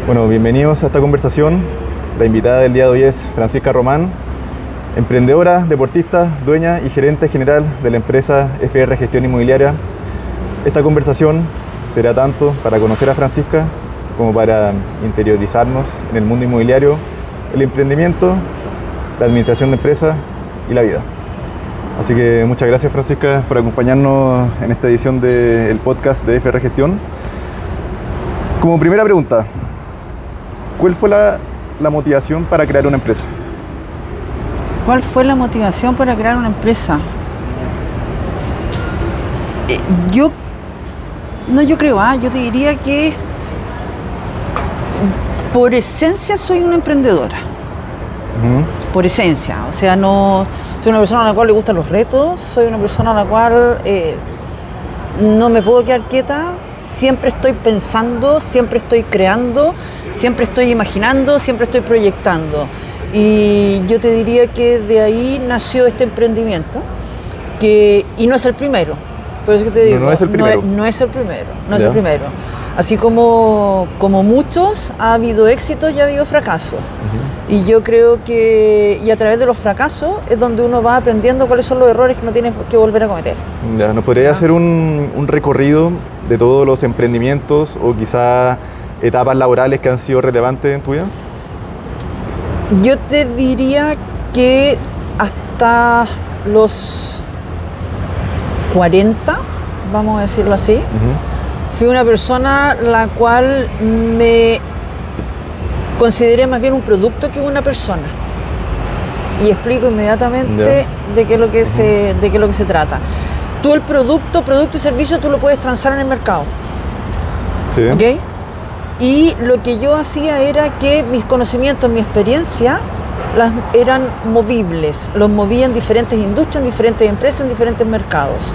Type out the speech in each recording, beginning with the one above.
Bueno, bienvenidos a esta conversación. La invitada del día de hoy es Francisca Román, emprendedora, deportista, dueña y gerente general de la empresa FR Gestión Inmobiliaria. Esta conversación será tanto para conocer a Francisca como para interiorizarnos en el mundo inmobiliario, el emprendimiento, la administración de empresas y la vida. Así que muchas gracias, Francisca, por acompañarnos en esta edición del podcast de FR Gestión. Como primera pregunta, ¿cuál fue la motivación para crear una empresa? ¿Cuál fue la motivación para crear una empresa? Yo te diría que por esencia soy una emprendedora. Por esencia, o sea, no soy una persona a la cual le gustan los retos, soy una persona a la cual no me puedo quedar quieta, siempre estoy pensando, siempre estoy creando, siempre estoy imaginando, siempre estoy proyectando. Y yo te diría que de ahí nació este emprendimiento, y no es el primero. Por eso que te digo, no es el primero. No es el primero. Así como muchos, ha habido éxitos y ha habido fracasos. Y yo creo que a través de los fracasos es donde uno va aprendiendo cuáles son los errores que no tienes que volver a cometer. Ya, ¿nos podrías hacer un recorrido de todos los emprendimientos o quizá etapas laborales que han sido relevantes en tu vida? Yo te diría que hasta los 40, vamos a decirlo así, fui una persona la cual me consideré más bien un producto que una persona. Y explico inmediatamente de qué es lo que se trata. Tú el producto y servicio tú lo puedes transar en el mercado. Sí. ¿Ok? Y lo que yo hacía era que mis conocimientos, mi experiencia, eran movibles. Los movía en diferentes industrias, en diferentes empresas, en diferentes mercados.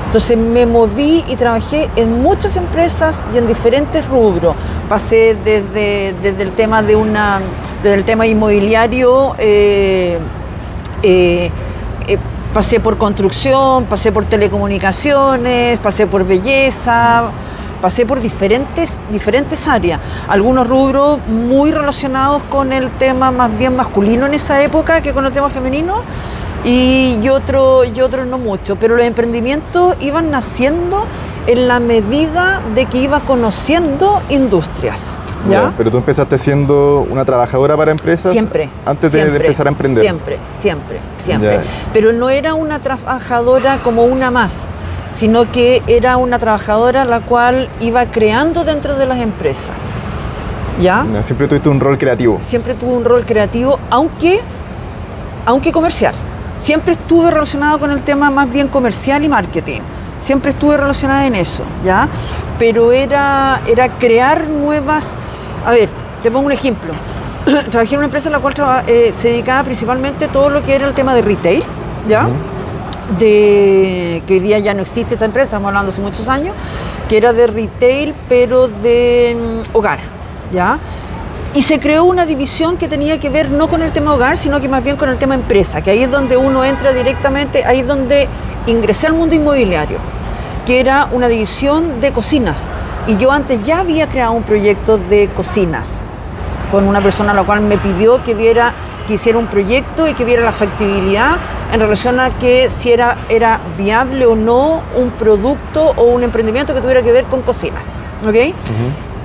Entonces me moví y trabajé en muchas empresas y en diferentes rubros. Pasé desde el tema inmobiliario, pasé por construcción, pasé por telecomunicaciones, pasé por belleza, pasé por diferentes áreas. Algunos rubros muy relacionados con el tema más bien masculino en esa época que con el tema femenino. Y otros no mucho, pero los emprendimientos iban naciendo en la medida de que iba conociendo industrias. ¿Ya? Pero tú empezaste siendo una trabajadora para empresas siempre, de empezar a emprender. Siempre. Ya. Pero no era una trabajadora como una más, sino que era una trabajadora la cual iba creando dentro de las empresas. ¿Ya? Siempre tuviste un rol creativo. Siempre tuve un rol creativo, aunque comercial. Siempre estuve relacionado con el tema más bien comercial y marketing. Siempre estuve relacionada en eso, ¿ya? Pero era crear nuevas... A ver, te pongo un ejemplo. Trabajé en una empresa en la cual se dedicaba principalmente a todo lo que era el tema de retail, ¿ya? Que hoy día ya no existe esta empresa, estamos hablando hace muchos años, que era de retail, pero de hogar, ¿ya? Y se creó una división que tenía que ver no con el tema hogar, sino que más bien con el tema empresa, que ahí es donde uno entra directamente, ahí es donde ingresé al mundo inmobiliario, que era una división de cocinas. Y yo antes ya había creado un proyecto de cocinas con una persona a la cual me pidió que hiciera un proyecto y que viera la factibilidad en relación a que si era viable o no un producto o un emprendimiento que tuviera que ver con cocinas. ¿Ok?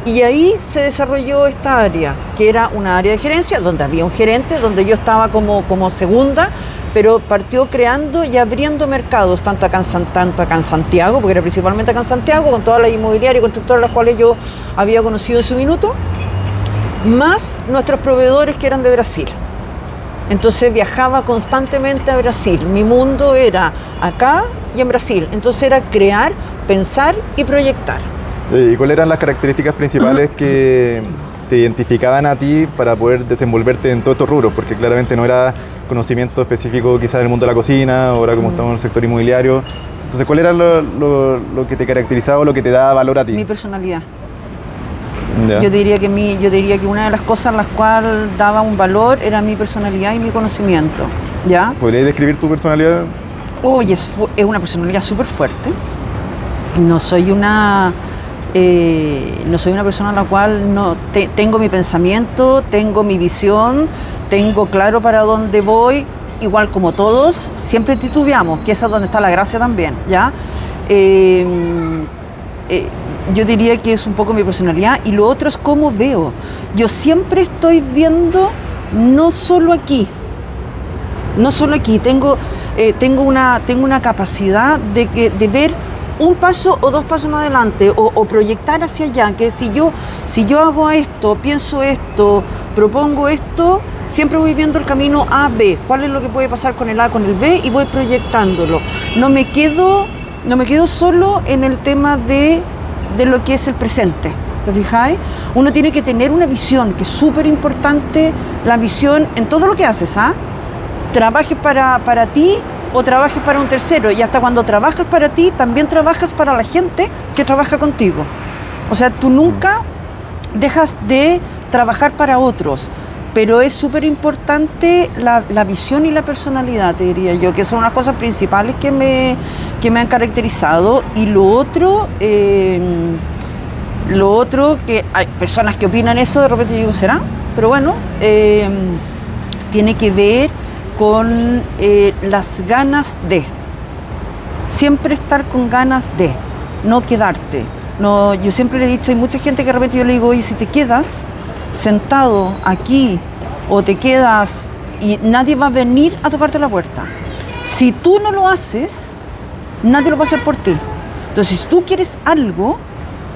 Y ahí se desarrolló esta área, que era una área de gerencia, donde había un gerente, donde yo estaba como segunda, pero partió creando y abriendo mercados, tanto acá en Santiago, porque era principalmente acá en Santiago, con todas las inmobiliarias y constructoras las cuales yo había conocido en su minuto, más nuestros proveedores que eran de Brasil. Entonces viajaba constantemente a Brasil. Mi mundo era acá y en Brasil. Entonces era crear, pensar y proyectar. ¿Y cuáles eran las características principales que te identificaban a ti para poder desenvolverte en todos estos rubros? Porque claramente no era conocimiento específico quizás en el mundo de la cocina, ahora como estamos en el sector inmobiliario. Entonces, ¿cuál era lo que te caracterizaba o lo que te daba valor a ti? Mi personalidad. Ya. Yo diría que una de las cosas en las cuales daba un valor era mi personalidad y mi conocimiento. ¿Ya? ¿Podrías describir tu personalidad? Oye, es una personalidad súper fuerte. No soy una No soy una persona a la cual tengo mi pensamiento, tengo mi visión, tengo claro para dónde voy, igual como todos, siempre titubeamos, que esa es donde está la gracia también, ¿ya? Yo diría que es un poco mi personalidad, y lo otro es cómo veo. Yo siempre estoy viendo, no solo aquí, tengo una capacidad de ver un paso o dos pasos más adelante, o proyectar hacia allá, que si yo hago esto, pienso esto, propongo esto, siempre voy viendo el camino A, B, cuál es lo que puede pasar con el A, con el B, y voy proyectándolo. No me quedo solo en el tema de lo que es el presente, ¿te fijáis? Uno tiene que tener una visión, que es súper importante, la visión en todo lo que haces, ¿ah? Trabajes para ti o trabajes para un tercero, y hasta cuando trabajas para ti, también trabajas para la gente que trabaja contigo. O sea, tú nunca dejas de trabajar para otros, pero es súper importante la visión y la personalidad, te diría yo, que son las cosas principales que me han caracterizado. Y lo otro, que hay personas que opinan eso, de repente yo digo, ¿será? Pero bueno, tiene que ver con las ganas de, siempre estar con ganas de, no quedarte. No, yo siempre le he dicho, hay mucha gente que de repente yo le digo, oye, si te quedas sentado aquí o te quedas y nadie va a venir a tocarte la puerta. Si tú no lo haces, nadie lo va a hacer por ti. Entonces, si tú quieres algo,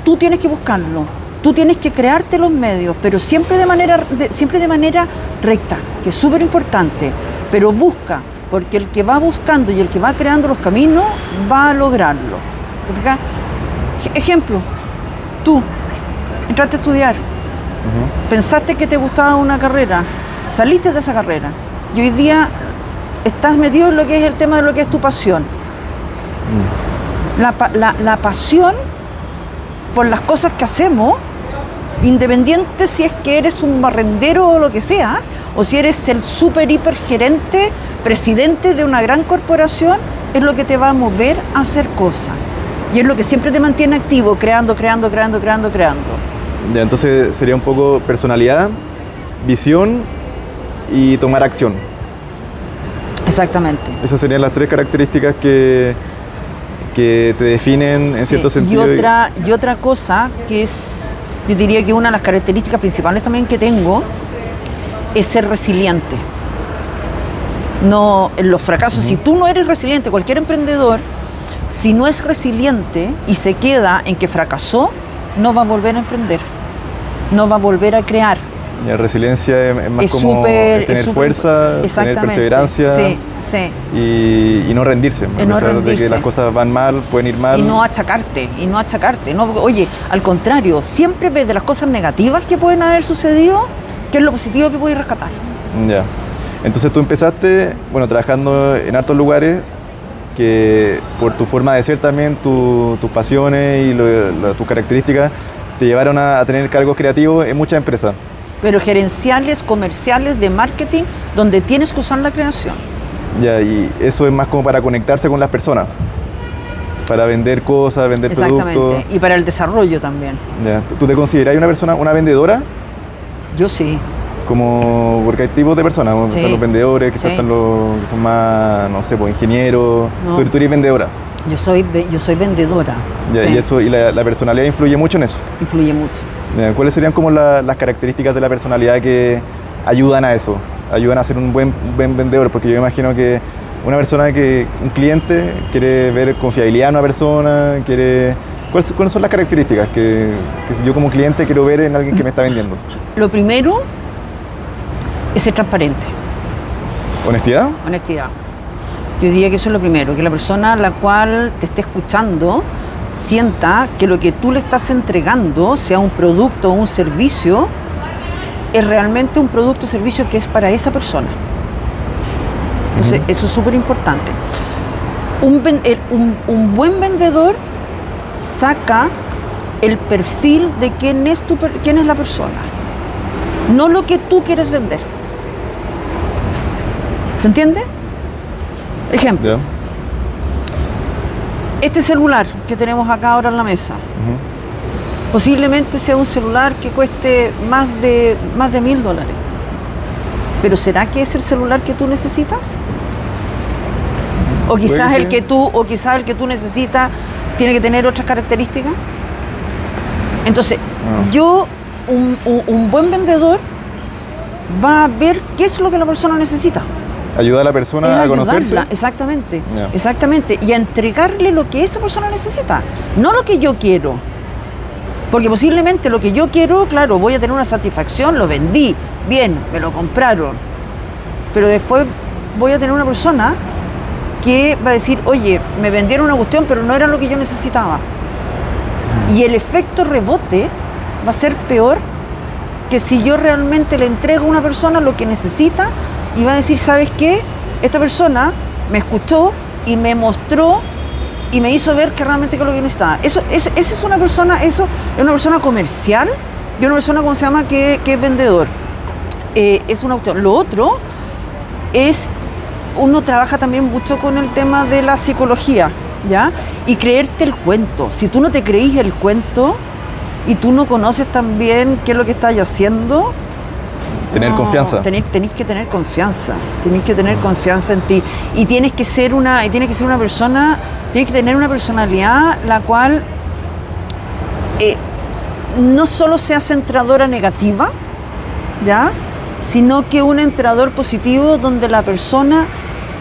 tú tienes que buscarlo, tú tienes que crearte los medios, pero siempre de manera recta, que es súper importante, pero busca, porque el que va buscando y el que va creando los caminos va a lograrlo. Ejemplo, tú entraste a estudiar, pensaste que te gustaba una carrera, saliste de esa carrera y hoy día estás metido en lo que es el tema de lo que es tu pasión. La pasión por las cosas que hacemos, independiente si es que eres un barrendero o lo que seas, o si eres el súper hiper gerente, presidente de una gran corporación, es lo que te va a mover a hacer cosas. Y es lo que siempre te mantiene activo, creando. Ya, entonces sería un poco personalidad, visión y tomar acción. Exactamente. Esas serían las tres características que te definen en cierto sentido. Y otra cosa que es, yo diría que una de las características principales también que tengo es ser resiliente. No, en los fracasos, si tú no eres resiliente, cualquier emprendedor, si no es resiliente y se queda en que fracasó, no va a volver a emprender, no va a volver a crear. La resiliencia es más como tener fuerza, tener perseverancia, y no rendirse, a pesar de que las cosas van mal, pueden ir mal. Y no achacarte. No, oye, al contrario, siempre ves de las cosas negativas que pueden haber sucedido, qué es lo positivo que puedes rescatar. Ya. Entonces tú empezaste, trabajando en hartos lugares, que por tu forma de ser también, tus pasiones y tus características te llevaron a tener cargos creativos en muchas empresas. Pero gerenciales, comerciales, de marketing, donde tienes que usar la creación. Ya, y eso es más como para conectarse con las personas, para vender cosas, vender productos. Exactamente, y para el desarrollo también. Ya. ¿Tú te consideras una persona, una vendedora? Yo sí. Porque hay tipos de personas, Sí. Están los vendedores, quizás están los que son más, ingenieros. No. Tú eres vendedora. Yo soy vendedora. Ya, Sí. y la personalidad influye mucho en eso. Influye mucho. Ya, ¿cuáles serían como las características de la personalidad que ayudan a eso? Ayudan a ser un buen vendedor, porque yo me imagino que un cliente quiere ver confiabilidad en una persona, ¿cuáles son las características que yo como cliente quiero ver en alguien que me está vendiendo? Lo primero es ser transparente. ¿Honestidad? Honestidad. Yo diría que eso es lo primero, que la persona a la cual te esté escuchando sienta que lo que tú le estás entregando, sea un producto o un servicio, es realmente un producto o servicio que es para esa persona. Entonces, eso es súper importante. Un buen vendedor saca el perfil de quién es la persona, no lo que tú quieres vender. ¿Se entiende? Ejemplo. Yeah. Este celular que tenemos acá ahora en la mesa, Posiblemente sea un celular que cueste más de $1.000. Pero ¿será que es el celular que tú necesitas? O quizás el que tú necesitas tiene que tener otras características. Entonces, un buen vendedor va a ver qué es lo que la persona necesita. Ayuda a la persona a conocerse. Exactamente, exactamente. Y a entregarle lo que esa persona necesita, no lo que yo quiero. Porque posiblemente lo que yo quiero, claro, voy a tener una satisfacción, lo vendí, bien, me lo compraron. Pero después voy a tener una persona que va a decir, oye, me vendieron una cuestión, pero no era lo que yo necesitaba. Y el efecto rebote va a ser peor que si yo realmente le entrego a una persona lo que necesita y va a decir, ¿sabes qué? Esta persona me escuchó y me mostró y me hizo ver que realmente es lo que necesitaba. Esa es una persona comercial y una persona, ¿cómo se llama?, que es vendedor. Es una opción. Lo otro es, uno trabaja también mucho con el tema de la psicología, ¿ya? Y creerte el cuento. Si tú no te creís el cuento y tú no conoces también qué es lo que estás haciendo, confianza. Tenéis que tener confianza. Tenéis que tener confianza en ti. Y tienes que ser una persona, tienes que tener una personalidad la cual no solo sea centradora negativa, ¿ya?, sino que un entrenador positivo donde la persona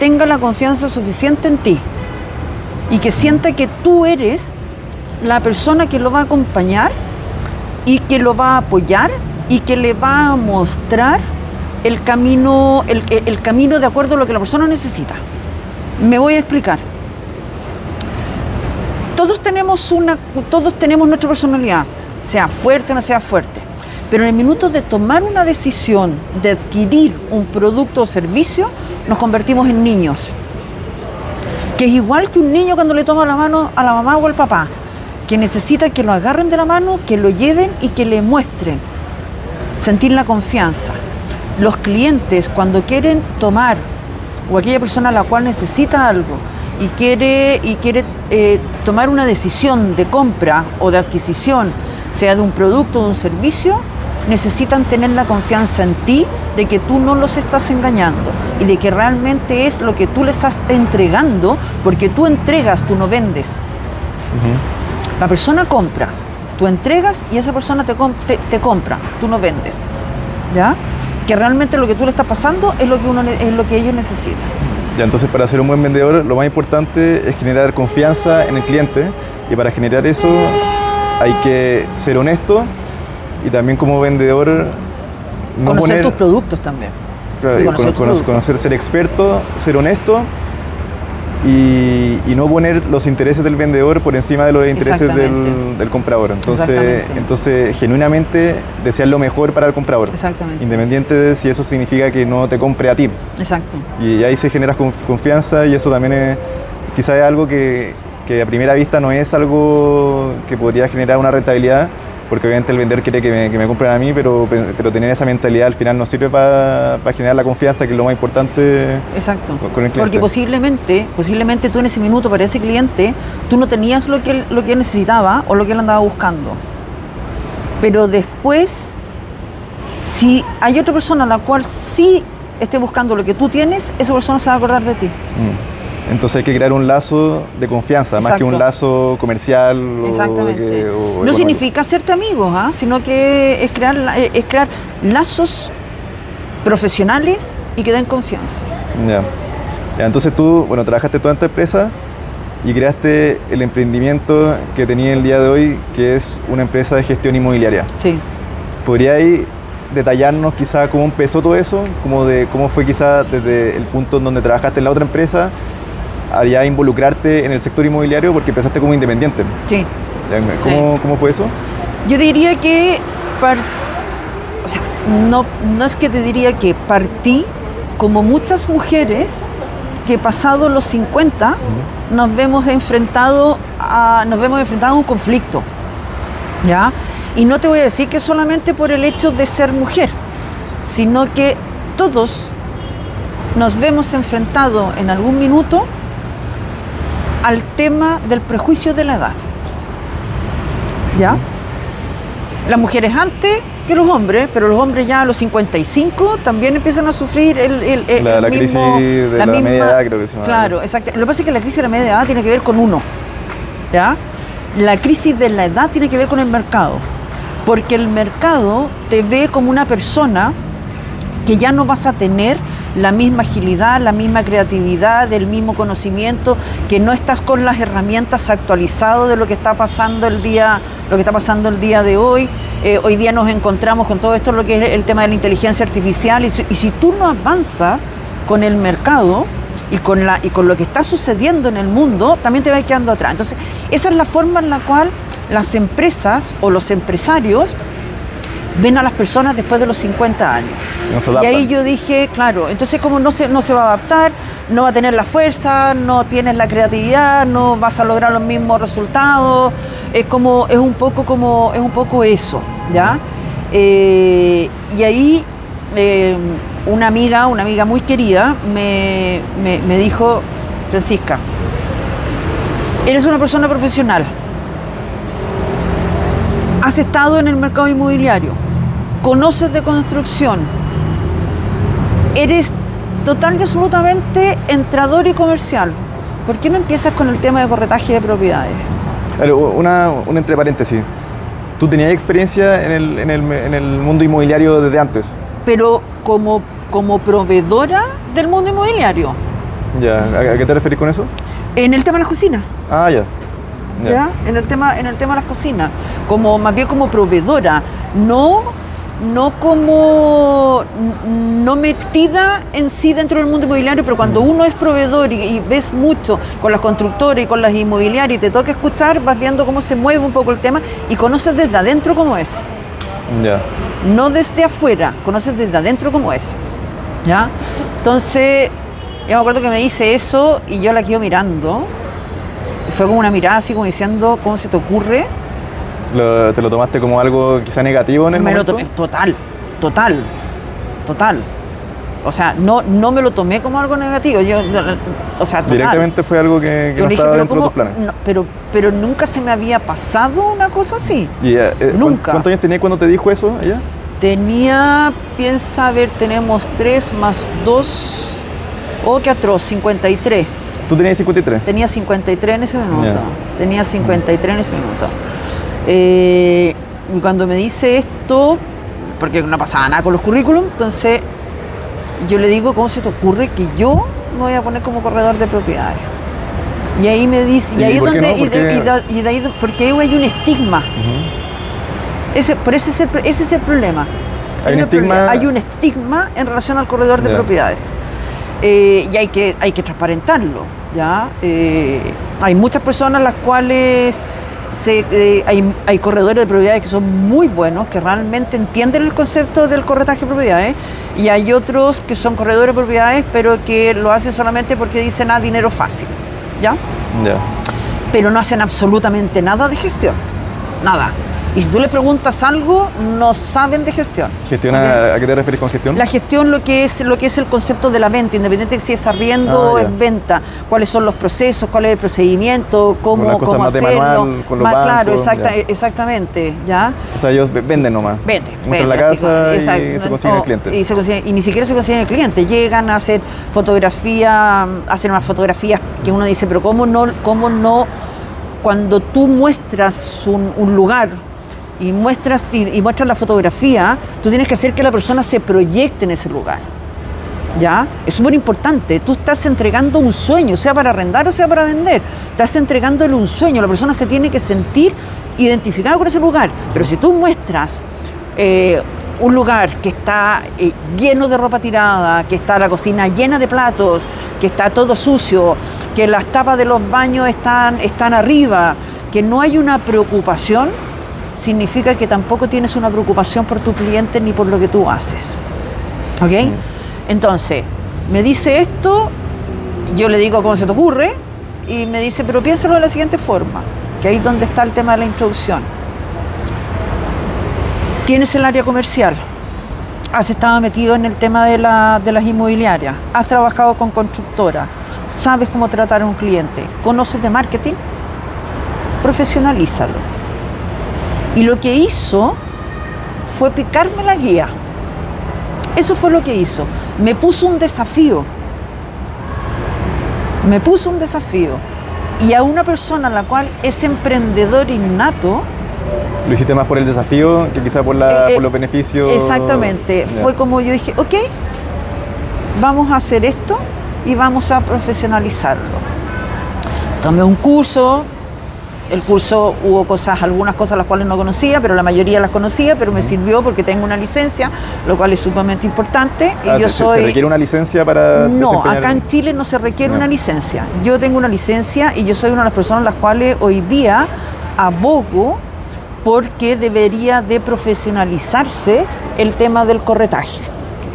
tenga la confianza suficiente en ti y que sienta que tú eres la persona que lo va a acompañar y que lo va a apoyar y que le va a mostrar el camino de acuerdo a lo que la persona necesita. Me voy a explicar. Todos tenemos nuestra personalidad, sea fuerte o no sea fuerte. Pero en el minuto de tomar una decisión de adquirir un producto o servicio, nos convertimos en niños. Que es igual que un niño cuando le toma la mano a la mamá o al papá, que necesita que lo agarren de la mano, que lo lleven y que le muestren. Sentir la confianza. Los clientes, cuando quieren tomar, o aquella persona a la cual necesita algo y quiere tomar una decisión de compra o de adquisición, sea de un producto o de un servicio, necesitan tener la confianza en ti de que tú no los estás engañando y de que realmente es lo que tú les estás entregando, porque tú entregas, tú no vendes. La persona compra, tú entregas y esa persona te compra, tú no vendes, ¿ya? Que realmente lo que tú le estás pasando es lo que ellos necesitan. Ya, entonces para ser un buen vendedor lo más importante es generar confianza en el cliente, y para generar eso hay que ser honesto y también como vendedor conocer tus productos también. Claro, conocer, ser experto, ser honesto y no poner los intereses del vendedor por encima de los intereses del comprador. Entonces genuinamente desear lo mejor para el comprador. Exactamente. Independiente de si eso significa que no te compre a ti. Exacto. Y ahí se genera confianza, y eso también es, quizás es algo que a primera vista no es algo que podría generar una rentabilidad, porque obviamente el vendedor quiere que me compren a mí, pero tener esa mentalidad al final nos sirve para generar la confianza, que es lo más importante. Exacto. Con el cliente. Porque posiblemente tú en ese minuto para ese cliente, tú no tenías lo que él necesitaba o lo que él andaba buscando. Pero después, si hay otra persona a la cual sí esté buscando lo que tú tienes, esa persona se va a acordar de ti. Entonces hay que crear un lazo de confianza, más que un lazo comercial. Exactamente. No significa hacerte amigos, sino que es crear lazos profesionales y que den confianza. Ya, entonces tú, trabajaste toda esta empresa y creaste el emprendimiento que tenía el día de hoy, que es una empresa de gestión inmobiliaria. Sí. ¿Podrías detallarnos quizá cómo empezó todo eso? ¿Cómo fue quizá desde el punto en donde trabajaste en la otra empresa a involucrarte en el sector inmobiliario, porque empezaste como independiente? Sí. ¿Cómo fue eso? Yo te diría que, no es que te diría que partí como muchas mujeres que pasados los 50 nos vemos enfrentados a un conflicto, ¿ya? Y no te voy a decir que solamente por el hecho de ser mujer, sino que todos nos vemos enfrentados en algún minuto al tema del prejuicio de la edad, ¿ya? Las mujeres antes que los hombres, pero los hombres ya a los 55 también empiezan a sufrir la crisis de la media edad, creo que se llama. Claro, exacto. Lo que pasa es que la crisis de la media edad tiene que ver con uno, ¿ya? La crisis de la edad tiene que ver con el mercado, porque el mercado te ve como una persona que ya no vas a tener la misma agilidad, la misma creatividad, el mismo conocimiento, que no estás con las herramientas actualizadas de lo que está pasando el día de hoy. Hoy día nos encontramos con todo esto, lo que es el tema de la inteligencia artificial, y si tú no avanzas con el mercado y con lo que está sucediendo en el mundo, también te vas quedando atrás. Entonces, esa es la forma en la cual las empresas o los empresarios ven a las personas después de los 50 años. Y ahí yo dije, claro, entonces como no se va a adaptar, no va a tener la fuerza, no tienes la creatividad, no vas a lograr los mismos resultados, es un poco eso, ¿ya? Y ahí una amiga muy querida me dijo, Francisca, eres una persona profesional, has estado en el mercado inmobiliario, conoces de construcción, eres total y absolutamente entrador y comercial. ¿Por qué no empiezas con el tema de corretaje de propiedades? Un entre paréntesis. ¿Tú tenías experiencia en el mundo inmobiliario desde antes? Pero como proveedora del mundo inmobiliario. Ya, ¿a qué te referís con eso? En el tema de las cocinas. Ah, ya. ¿Ya? En el tema de las cocinas, más bien como proveedora, no metida en sí dentro del mundo inmobiliario, pero cuando uno es proveedor y ves mucho con las constructoras y con las inmobiliarias y te toca escuchar, vas viendo cómo se mueve un poco el tema y conoces desde adentro cómo es. Ya. No desde afuera, conoces desde adentro cómo es. ¿Ya? Entonces, yo me acuerdo que me dice eso y yo la quedo mirando. Fue como una mirada así como diciendo, ¿cómo se te ocurre? ¿Te lo tomaste como algo quizá negativo en el momento? Me lo tomé, total. O sea, no me lo tomé como algo negativo. O sea, total. Directamente fue algo que no estaba dentro de tus planes. No, pero nunca se me había pasado una cosa así. ¿Y, nunca. ¿Cuántos años tenía cuando te dijo eso ella? Piensa, a ver, tenemos 3 más 2, qué atroz, 53. ¿Tú tenías 53? Tenía 53 en ese minuto. Yeah. Tenía 53 en ese minuto. Y cuando me dice esto, porque no pasaba nada con los currículums, entonces yo le digo, ¿cómo se te ocurre que yo me voy a poer como corredor de propiedades? Y ahí me dice, y ahí es donde, y de ahí, porque ahí hay un estigma. Uh-huh. Ese es el problema. Hay un estigma en relación al corredor de propiedades. Y hay que transparentarlo, ¿ya? Hay muchas personas las cuales hay corredores de propiedades que son muy buenos, que realmente entienden el concepto del corretaje de propiedades, y hay otros que son corredores de propiedades pero que lo hacen solamente porque dicen dinero fácil, ¿ya? Yeah. Pero no hacen absolutamente nada de gestión, nada. Y si tú les preguntas algo, no saben de gestión. ¿Gestión? ¿Okay? ¿A qué te refieres con gestión? La gestión, lo que es el concepto de la venta, independiente de si es arriendo o es venta, cuáles son los procesos, cuál es el procedimiento, cómo hacerlo. Manual, con los más bancos, claro, exactamente, ¿ya? O sea, ellos venden nomás. Muestran la casa y se consiguen el cliente. Y ni siquiera se consiguen el cliente. Llegan a hacer fotografía, hacen unas fotografías que uno dice, pero ¿cómo no? Cuando tú muestras un lugar y muestras la fotografía, tú tienes que hacer que la persona se proyecte en ese lugar, ¿ya? Es súper importante. Tú estás entregando un sueño, sea para arrendar o sea para vender. Estás entregándole un sueño. La persona se tiene que sentir identificada con ese lugar. Pero si tú muestras un lugar que está lleno de ropa tirada, que está la cocina llena de platos, que está todo sucio, que las tapas de los baños están arriba, que no hay una preocupación, significa que tampoco tienes una preocupación por tu cliente ni por lo que tú haces. ¿Ok? Entonces, me dice esto, yo le digo, ¿cómo se te ocurre? Y me dice, pero piénsalo de la siguiente forma, que ahí es donde está el tema de la introducción. Tienes el área comercial, has estado metido en el tema de las inmobiliarias, has trabajado con constructoras, sabes cómo tratar a un cliente, conoces de marketing, profesionalízalo. Y lo que hizo fue picarme la guía. Eso fue lo que hizo. Me puso un desafío. Y a una persona a la cual es emprendedor innato. Lo hiciste más por el desafío que quizá por los beneficios. Exactamente. Ya. Fue como yo dije, ok, vamos a hacer esto y vamos a profesionalizarlo. Tomé un curso. El curso hubo algunas cosas las cuales no conocía, pero la mayoría las conocía, pero me sirvió porque tengo una licencia, lo cual es sumamente importante. Y yo ¿Se requiere una licencia para No, desempeñar? acá en Chile no se requiere una licencia. Yo tengo una licencia y yo soy una de las personas las cuales hoy día abogo porque debería de profesionalizarse el tema del corretaje.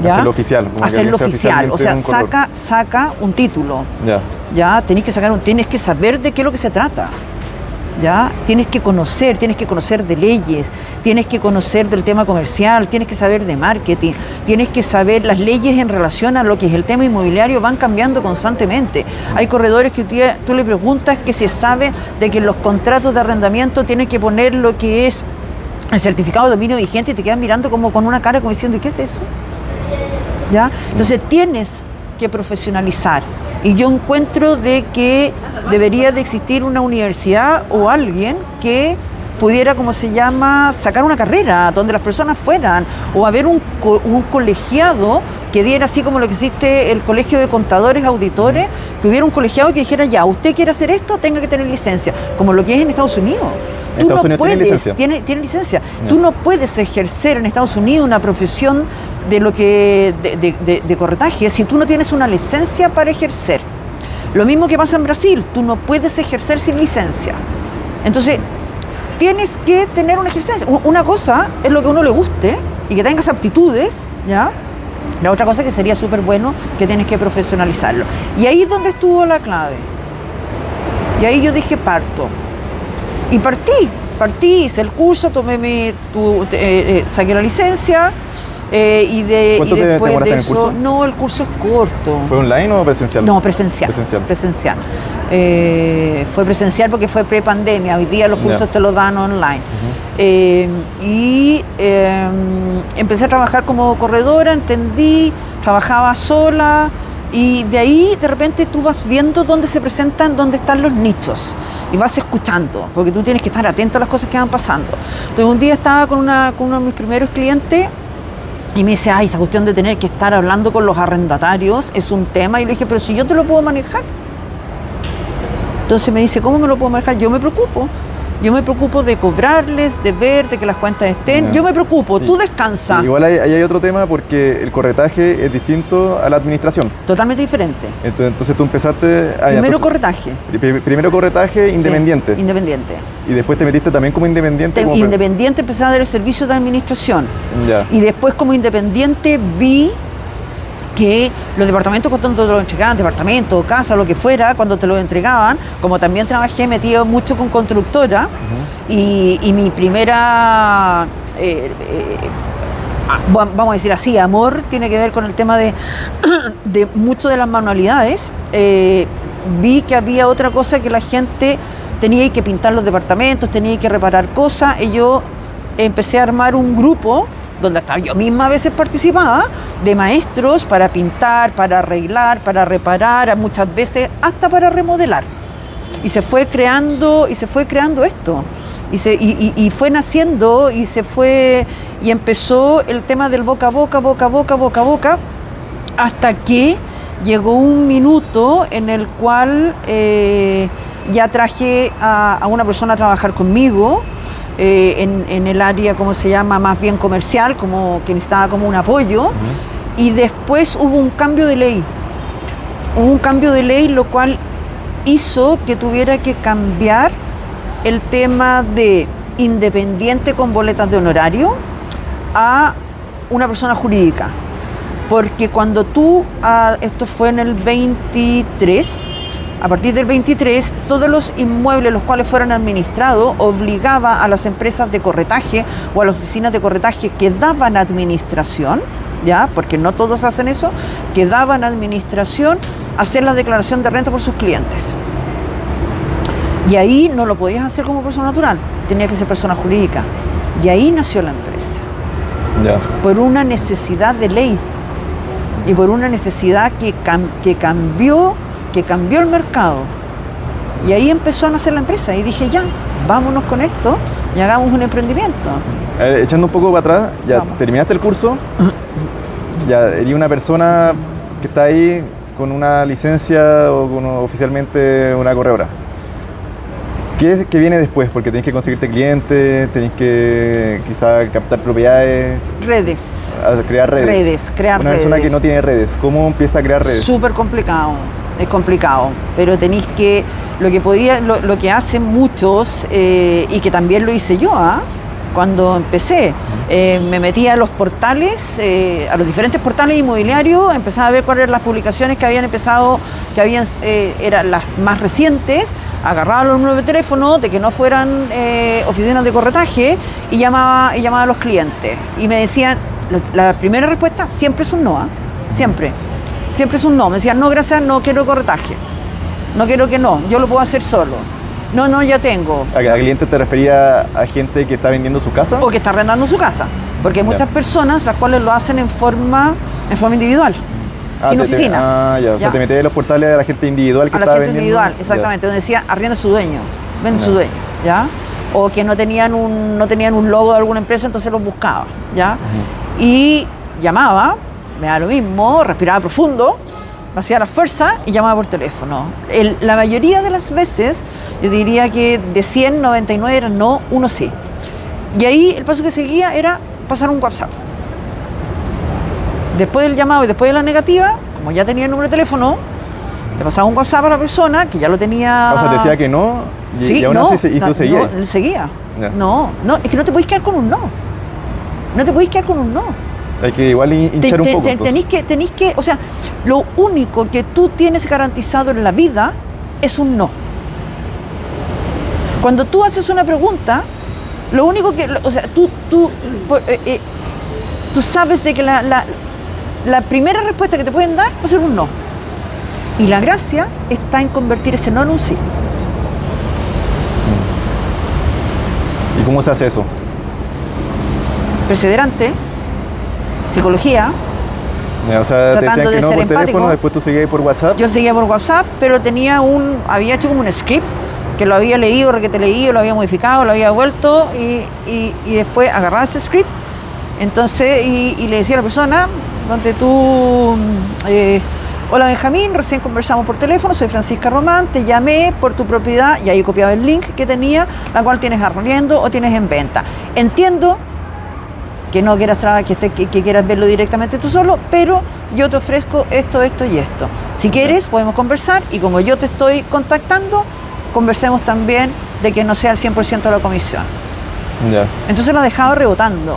¿Ya? Hacerlo oficial. Hacerlo oficial, o sea, saca un título. Ya, tienes que saber de qué es lo que se trata. ¿Ya? Tienes que conocer de leyes, tienes que conocer del tema comercial, tienes que saber de marketing, tienes que saber las leyes en relación a lo que es el tema inmobiliario, van cambiando constantemente. Hay corredores que tú le preguntas que se sabe de que en los contratos de arrendamiento tienen que poner lo que es el certificado de dominio vigente y te quedan mirando como con una cara como diciendo, ¿y qué es eso? ¿Ya? Entonces tienes que profesionalizar. Y yo encuentro de que debería de existir una universidad o alguien que pudiera, como se llama, sacar una carrera donde las personas fueran, o haber un colegiado que diera, así como lo que existe el colegio de contadores, auditores, que hubiera un colegiado que dijera, ya, usted quiere hacer esto, tenga que tener licencia, como lo que es en Estados Unidos. ¿Estados Unidos tiene licencia? Tiene licencia. Tú no puedes ejercer en Estados Unidos una profesión de corretaje si tú no tienes una licencia para ejercer. Lo mismo que pasa en Brasil, tú no puedes ejercer sin licencia. Entonces, tienes que tener una licencia. Una cosa es lo que a uno le guste y que tengas aptitudes, ¿ya? La otra cosa que sería súper bueno, que tienes que profesionalizarlo. Y ahí es donde estuvo la clave. Y ahí yo dije, parto. Y partí, hice el curso, saqué la licencia y después de eso... No, el curso es corto. ¿Fue online o presencial? No, presencial. Fue presencial porque fue pre-pandemia, hoy día los cursos te los dan online. Empecé a trabajar como corredora, trabajaba sola. Y de ahí, de repente, tú vas viendo dónde están los nichos y vas escuchando, porque tú tienes que estar atento a las cosas que van pasando. Entonces, un día estaba con uno de mis primeros clientes y me dice, esa cuestión de tener que estar hablando con los arrendatarios es un tema. Y le dije, pero si yo te lo puedo manejar. Entonces me dice, ¿cómo me lo puedo manejar? Yo me preocupo de cobrarles, de ver, de que las cuentas estén. Yo me preocupo, tú descansa. Igual ahí hay otro tema porque el corretaje es distinto a la administración. Totalmente diferente. Entonces tú empezaste... Corretaje. Primero corretaje independiente. Sí, independiente. Y después te metiste también como independiente. Independiente empecé a dar el servicio de administración. Ya. Y después como independiente vi que los departamentos cuando te lo entregaban, departamento, casa, lo que fuera, cuando te lo entregaban, como también trabajé metido mucho con constructora, y mi primera, vamos a decir así, amor, tiene que ver con el tema de mucho de las manualidades. Vi que había otra cosa que la gente tenía que pintar los departamentos, tenía que reparar cosas, y yo empecé a armar un grupo donde hasta yo misma a veces participaba, de maestros para pintar, para arreglar, para reparar, muchas veces hasta para remodelar. Y se fue creando esto. Y fue naciendo y empezó el tema del boca a boca, hasta que llegó un minuto en el cual ya traje a una persona a trabajar conmigo, en el área, ¿cómo se llama?, más bien comercial, como que necesitaba como un apoyo. Y después hubo un cambio de ley, lo cual hizo que tuviera que cambiar el tema de independiente con boletas de honorario a una persona jurídica, porque cuando esto fue en el 23, a partir del 23, todos los inmuebles los cuales fueran administrados obligaba a las empresas de corretaje o a las oficinas de corretaje que daban administración, ¿ya? Porque no todos hacen eso, que daban administración, a hacer la declaración de renta por sus clientes. Y ahí no lo podías hacer como persona natural, tenía que ser persona jurídica. Y ahí nació la empresa. Ya. por una necesidad de ley y por una necesidad que cambió el mercado. Y ahí empezó a nacer la empresa y dije, ya, vámonos con esto y hagamos un emprendimiento. A ver, echando un poco para atrás, ya Vamos. terminaste el curso, ya eres una persona que está ahí con una licencia o oficialmente una corredora. ¿Qué viene después? Porque tenés que conseguirte clientes, tenés que quizá captar propiedades, Redes. crear redes. Crear Una redes. persona que no tiene redes, ¿cómo empieza a crear redes? Súper complicado, es complicado, pero tenéis que, lo que hacen muchos, y que también lo hice yo, cuando empecé, me metía a los portales, a los diferentes portales inmobiliarios, empezaba a ver cuáles eran las publicaciones que habían empezado, eran las más recientes, agarraba los números de teléfono de que no fueran oficinas de corretaje y llamaba a los clientes. Y me decían, la primera respuesta siempre es un no, siempre es un no. Me decían, no, gracias, no quiero corretaje, no quiero que no, yo lo puedo hacer solo. No, ya tengo. ¿A cliente te refería a gente que está vendiendo su casa? O que está arrendando su casa, porque hay muchas personas las cuales lo hacen en forma individual, sin oficina. Ya. O sea, te metes en los portales a la gente individual que a la está gente vendiendo. individual, exactamente, donde decía arrienda su dueño, vende su dueño, ¿ya? O que no tenían un logo de alguna empresa, entonces los buscaba, ¿ya? Y llamaba, me da lo mismo, respiraba profundo, hacía la fuerza y llamaba por teléfono. La mayoría de las veces, yo diría que de 100, 99 eran no, uno sí. Y ahí el paso que seguía era pasar un WhatsApp. Después del llamado y después de la negativa, como ya tenía el número de teléfono, le pasaba un WhatsApp a la persona que ya lo tenía... O sea, decía que no y aún así tú seguías. No, él seguía. Ya. No, es que no te podés quedar con un no. No te podés quedar con un no. Hay que igual hinchar un poco. Tenéis que, o sea, lo único que tú tienes garantizado en la vida es un no. Cuando tú haces una pregunta, lo único que, o sea, tú sabes de que la primera respuesta que te pueden dar va a ser un no. Y la gracia está en convertir ese no en un sí. ¿Y cómo se hace eso? Perseverante, psicología. O sea, te decían Tratando que de no ser por empático. teléfono, después tú seguías por WhatsApp. Yo seguía por WhatsApp, pero había hecho como un script que lo había leído, lo había modificado, lo había vuelto y después agarraba ese script. Entonces, y le decía a la persona, donde tú, hola Benjamín, recién conversamos por teléfono, soy Francisca Román, te llamé por tu propiedad y ahí copiaba el link que tenía, la cual tienes arriendo o tienes en venta. Entiendo que no quieras que quieras verlo directamente tú solo, pero yo te ofrezco esto y esto. Si quieres, podemos conversar y como yo te estoy contactando, conversemos también de que no sea el 100% de la comisión. Ya. Entonces la dejaba rebotando.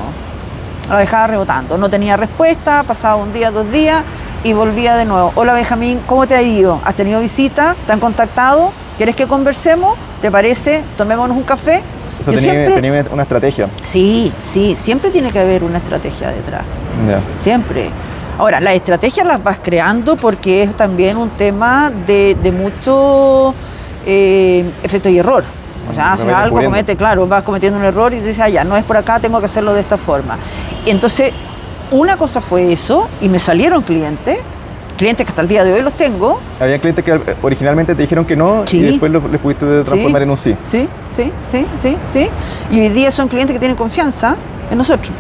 No tenía respuesta, pasaba un día, 2 días y volvía de nuevo. Hola Benjamín, ¿cómo te ha ido? ¿Has tenido visita? ¿Te han contactado? ¿Quieres que conversemos? ¿Te parece? Tomémonos un café. O sea, tenía una estrategia. Sí, siempre tiene que haber una estrategia detrás. Ya. Siempre. Ahora, las estrategias las vas creando porque es también un tema de mucho efecto y error. O sea, haces algo, vas cometiendo un error y dices, ya, no es por acá, tengo que hacerlo de esta forma. Y entonces, una cosa fue eso y me salieron clientes que hasta el día de hoy los tengo. Había clientes que originalmente te dijeron que no y después les pudiste transformar en un sí. Sí. Y hoy día son clientes que tienen confianza en nosotros.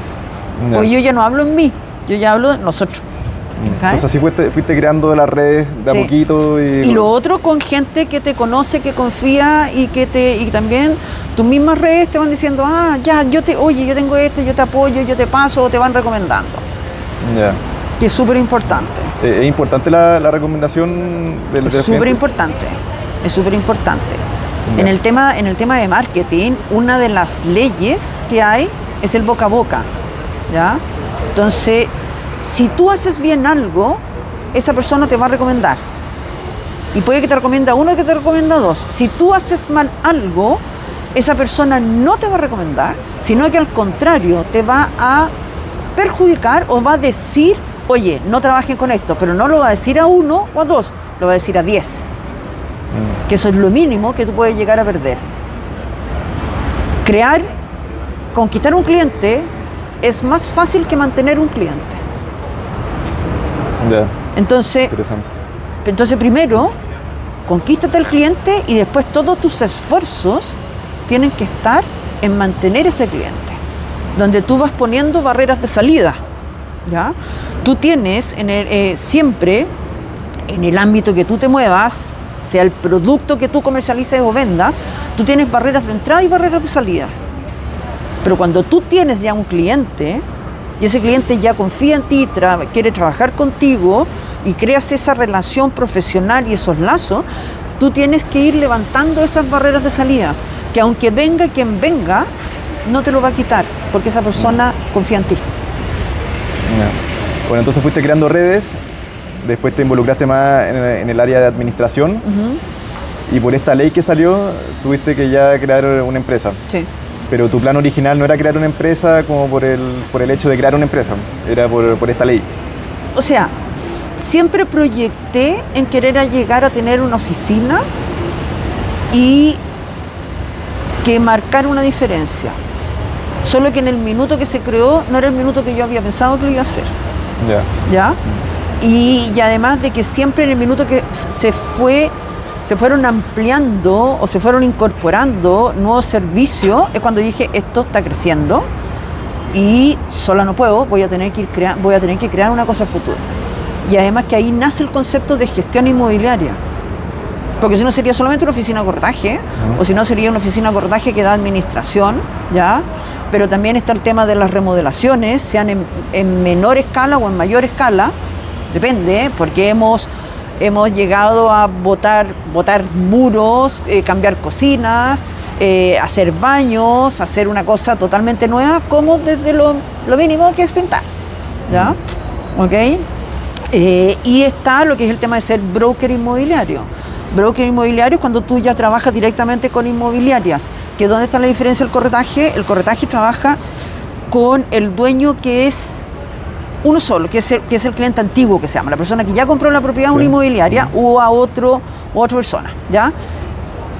Ya. Porque yo ya no hablo en mí, yo ya hablo de nosotros. Entonces así fuiste creando las redes de a poquito. Y lo otro con gente que te conoce, que confía y también tus mismas redes te van diciendo, yo tengo esto, yo te apoyo, yo te paso, o te van recomendando. Ya. Que es súper importante. ¿Es importante la recomendación del Es súper importante. Ya. En el tema de marketing, una de las leyes que hay es el boca a boca, ¿ya? Entonces, si tú haces bien algo, esa persona te va a recomendar. Y puede que te recomienda uno, que te recomienda 2. Si tú haces mal algo, esa persona no te va a recomendar, sino que al contrario, te va a perjudicar o va a decir, oye, no trabajen con esto, pero no lo va a decir a 1 o a 2, lo va a decir a 10. Que eso es lo mínimo que tú puedes llegar a perder. Conquistar un cliente es más fácil que mantener un cliente. Ya, Entonces, interesante. primero, conquístate al cliente y después todos tus esfuerzos tienen que estar en mantener ese cliente, donde tú vas poniendo barreras de salida, ¿ya? Tú tienes siempre, en el ámbito que tú te muevas, sea el producto que tú comercialices o vendas, tú tienes barreras de entrada y barreras de salida. Pero cuando tú tienes ya un cliente y ese cliente ya confía en ti, quiere trabajar contigo y creas esa relación profesional y esos lazos, tú tienes que ir levantando esas barreras de salida, que aunque venga quien venga, no te lo va a quitar, porque esa persona confía en ti. Ya. Bueno, entonces fuiste creando redes, después te involucraste más en el área de administración, y por esta ley que salió, tuviste que ya crear una empresa. Sí. Pero tu plan original no era crear una empresa como por el hecho de crear una empresa, era por esta ley. O sea, siempre proyecté en querer llegar a tener una oficina y que marcar una diferencia. Solo que en el minuto que se creó no era el minuto que yo había pensado que lo iba a hacer. Ya. ¿Ya? Y además de que siempre en el minuto que se fueron ampliando o se fueron incorporando nuevos servicios, es cuando dije, esto está creciendo y sola no puedo, voy a tener que crear una cosa futura. Y además que ahí nace el concepto de gestión inmobiliaria. Porque si no sería solamente una oficina de corretaje, o si no sería una oficina de corretaje que da administración, ¿ya? Pero también está el tema de las remodelaciones, sean en menor escala o en mayor escala, depende, porque hemos llegado a botar muros, cambiar cocinas, hacer baños, hacer una cosa totalmente nueva, como desde lo mínimo que es pintar, ¿ya? ¿Ok? Y está lo que es el tema de ser broker inmobiliario. Broker inmobiliario es cuando tú ya trabajas directamente con inmobiliarias. ¿Que dónde está la diferencia del corretaje? El corretaje trabaja con el dueño que es uno solo, que es el cliente antiguo, que se llama, la persona que ya compró la propiedad a una inmobiliaria o a otra persona, ¿ya?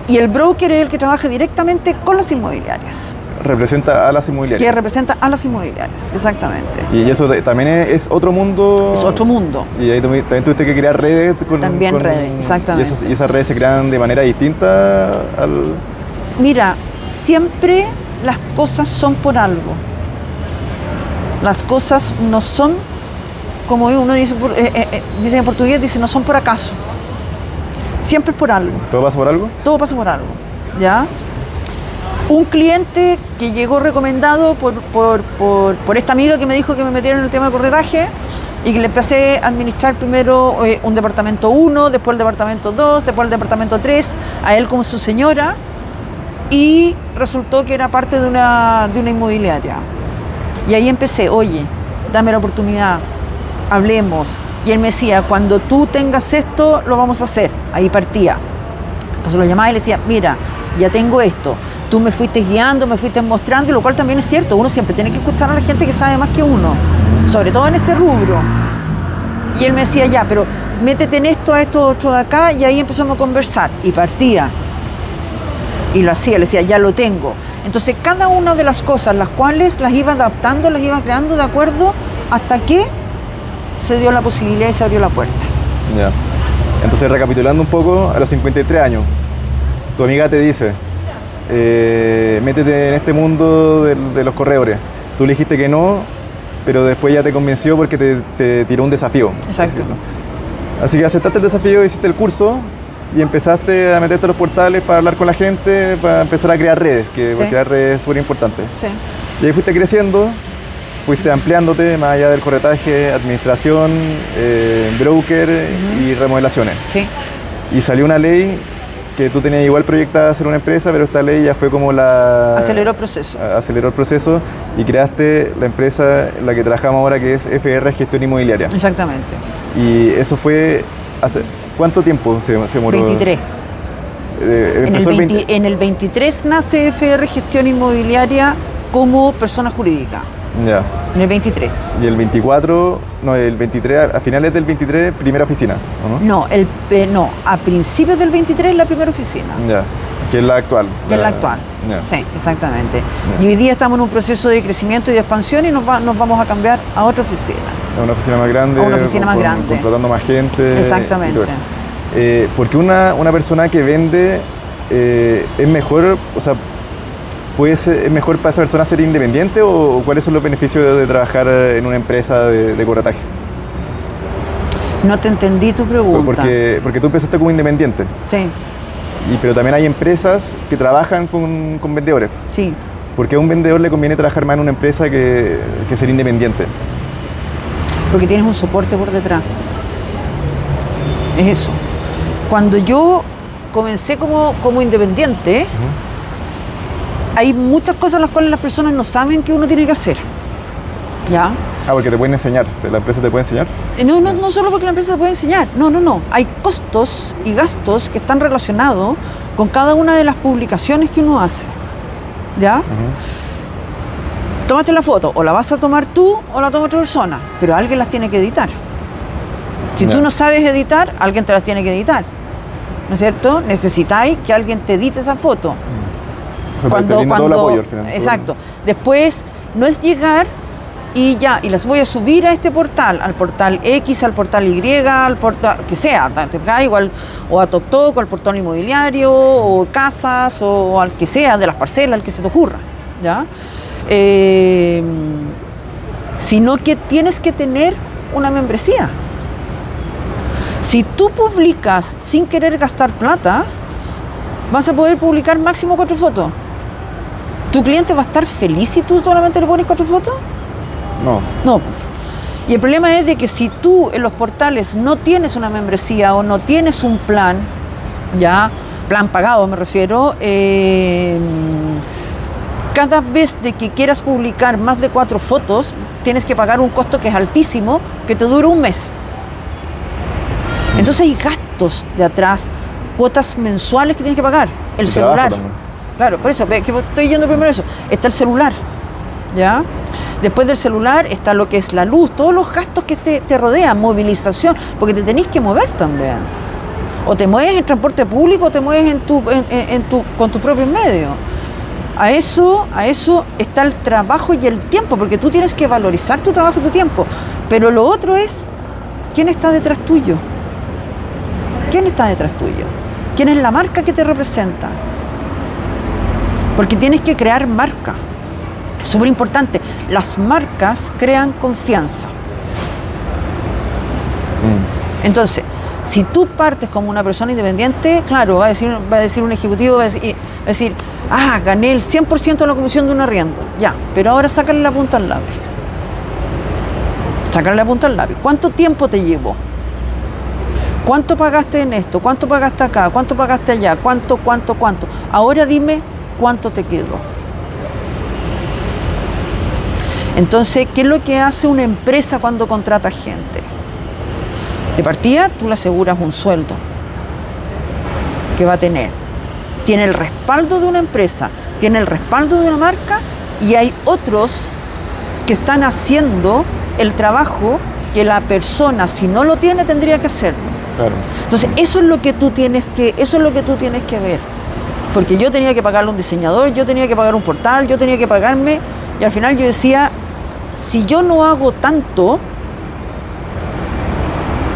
Y el broker es el que trabaja directamente con las inmobiliarias. Representa a las inmobiliarias. Que representa a las inmobiliarias, exactamente. Y eso también es otro mundo. Es otro mundo. Y ahí también tuviste que crear redes. Redes, exactamente. Y esas redes se crean de manera distinta al... Mira, siempre las cosas son por algo. Las cosas no son, como uno dice, dice en portugués, dice, no son por acaso. Siempre es por algo. ¿Todo pasa por algo? Todo pasa por algo, ¿ya? Un cliente que llegó recomendado por esta amiga que me dijo que me metiera en el tema de corretaje y que le empecé a administrar primero un departamento 1, después el departamento 2, después el departamento 3, a él como su señora, y resultó que era parte de una inmobiliaria. Y ahí empecé, oye, dame la oportunidad, hablemos. Y él me decía, cuando tú tengas esto, lo vamos a hacer. Ahí partía. Entonces lo llamaba y le decía, mira, ya tengo esto. Tú me fuiste guiando, me fuiste mostrando, y lo cual también es cierto. Uno siempre tiene que escuchar a la gente que sabe más que uno, sobre todo en este rubro. Y él me decía, ya, pero métete en esto, a esto, otro de acá, y ahí empezamos a conversar. Y partía. Y lo hacía, le decía, ya lo tengo. Entonces, cada una de las cosas, las cuales las iba adaptando, las iba creando de acuerdo hasta que se dio la posibilidad y se abrió la puerta. Ya. Entonces, recapitulando un poco, a los 53 años, tu amiga te dice, métete en este mundo de los corredores. Tú le dijiste que no, pero después ya te convenció porque te tiró un desafío. Exacto. Así que aceptaste el desafío, hiciste el curso y empezaste a meterte a los portales para hablar con la gente, para empezar a crear redes, porque crear redes es súper importante. Sí. Y ahí fuiste creciendo, fuiste ampliándote más allá del corretaje, administración, broker y remodelaciones. Sí. Y salió una ley que tú tenías igual proyectada hacer una empresa, pero esta ley ya fue como la... Aceleró el proceso. Aceleró el proceso y creaste la empresa en la que trabajamos ahora, que es FR Gestión Inmobiliaria. Exactamente. Y eso fue hace... ¿Cuánto tiempo se demoró? 23. En el 23 nace FR Gestión Inmobiliaria como persona jurídica. Ya. En el 23. Y el 24, no, el 23, a finales del 23, primera oficina, ¿o no? No, a principios del 23 la primera oficina. Ya. Que es la actual. Que es la actual. Yeah. Sí, exactamente. Yeah. Y hoy día estamos en un proceso de crecimiento y de expansión y nos vamos a cambiar a otra oficina. A una oficina más grande. A una oficina más grande. Contratando más gente. Exactamente. Y todo eso. Porque una persona que vende es mejor, o sea, ¿es mejor para esa persona ser independiente o cuáles son los beneficios de trabajar en una empresa de corretaje? No te entendí tu pregunta. Porque tú empezaste como independiente. Sí. Pero también hay empresas que trabajan con vendedores. Sí. ¿Por qué a un vendedor le conviene trabajar más en una empresa que ser independiente? Porque tienes un soporte por detrás. Es eso. Cuando yo comencé como independiente, hay muchas cosas las cuales las personas no saben que uno tiene que hacer. ¿Ya? Porque te pueden enseñar, la empresa te puede enseñar. No solo porque la empresa te puede enseñar, no. Hay costos y gastos que están relacionados con cada una de las publicaciones que uno hace. ¿Ya? Tómate la foto, o la vas a tomar tú o la toma otra persona, pero alguien las tiene que editar. Si tú no sabes editar, alguien te las tiene que editar. ¿No es cierto? Necesitáis que alguien te edite esa foto. Todo el apoyo al final. Exacto. Después, no es llegar y las voy a subir a este portal, al portal X, al portal Y, al portal que sea, igual, o a TokTok, o al portal inmobiliario, o casas, o al que sea, de las parcelas, al que se te ocurra, ¿ya? Sino que tienes que tener una membresía. Si tú publicas sin querer gastar plata, vas a poder publicar máximo 4 fotos. ¿Tu cliente va a estar feliz si tú solamente le pones 4 fotos? No. Y el problema es de que si tú en los portales no tienes una membresía o no tienes un plan, plan pagado me refiero, cada vez de que quieras publicar más de 4 fotos, tienes que pagar un costo que es altísimo, que te dura un mes. Entonces hay gastos de atrás, cuotas mensuales que tienes que pagar. El celular. Claro, por eso, que estoy yendo primero a eso. Está el celular, ¿ya? Después del celular está lo que es la luz, todos los gastos que te rodean, movilización, porque te tenés que mover también. O te mueves en transporte público o te mueves con tus propios medios. A eso está el trabajo y el tiempo, porque tú tienes que valorizar tu trabajo y tu tiempo. Pero lo otro es, ¿quién está detrás tuyo? ¿Quién está detrás tuyo? ¿Quién es la marca que te representa? Porque tienes que crear marca. Es súper importante. Las marcas crean confianza. Entonces, si tú partes como una persona independiente, claro, va a decir un ejecutivo, va a decir, gané el 100% de la comisión de un arriendo. Ya, pero ahora sácale la punta al lápiz. ¿Cuánto tiempo te llevó? ¿Cuánto pagaste en esto? ¿Cuánto pagaste acá? ¿Cuánto pagaste allá? ¿Cuánto? Ahora dime cuánto te quedó. Entonces, ¿qué es lo que hace una empresa cuando contrata gente? De partida, tú le aseguras un sueldo que va a tener. Tiene el respaldo de una empresa, tiene el respaldo de una marca y hay otros que están haciendo el trabajo que la persona, si no lo tiene, tendría que hacerlo. Claro. Entonces, eso es lo que tú tienes que ver. Porque yo tenía que pagarle a un diseñador, yo tenía que pagar un portal, yo tenía que pagarme, y al final yo decía, si yo no hago tanto,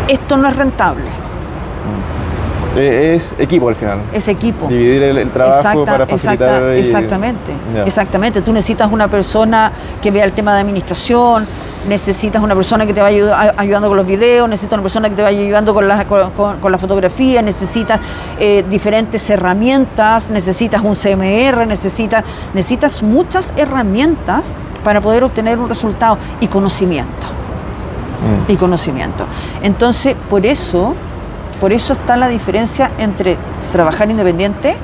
esto no es rentable. Es equipo al final. Es equipo. Dividir el trabajo para facilitar. Exactamente. Tú necesitas una persona que vea el tema de administración, necesitas una persona que te vaya ayudando con los videos, necesitas una persona que te vaya ayudando con la fotografía, necesitas diferentes herramientas, necesitas un CMR, necesitas muchas herramientas para poder obtener un resultado y conocimiento. Entonces, por eso está la diferencia entre trabajar independiente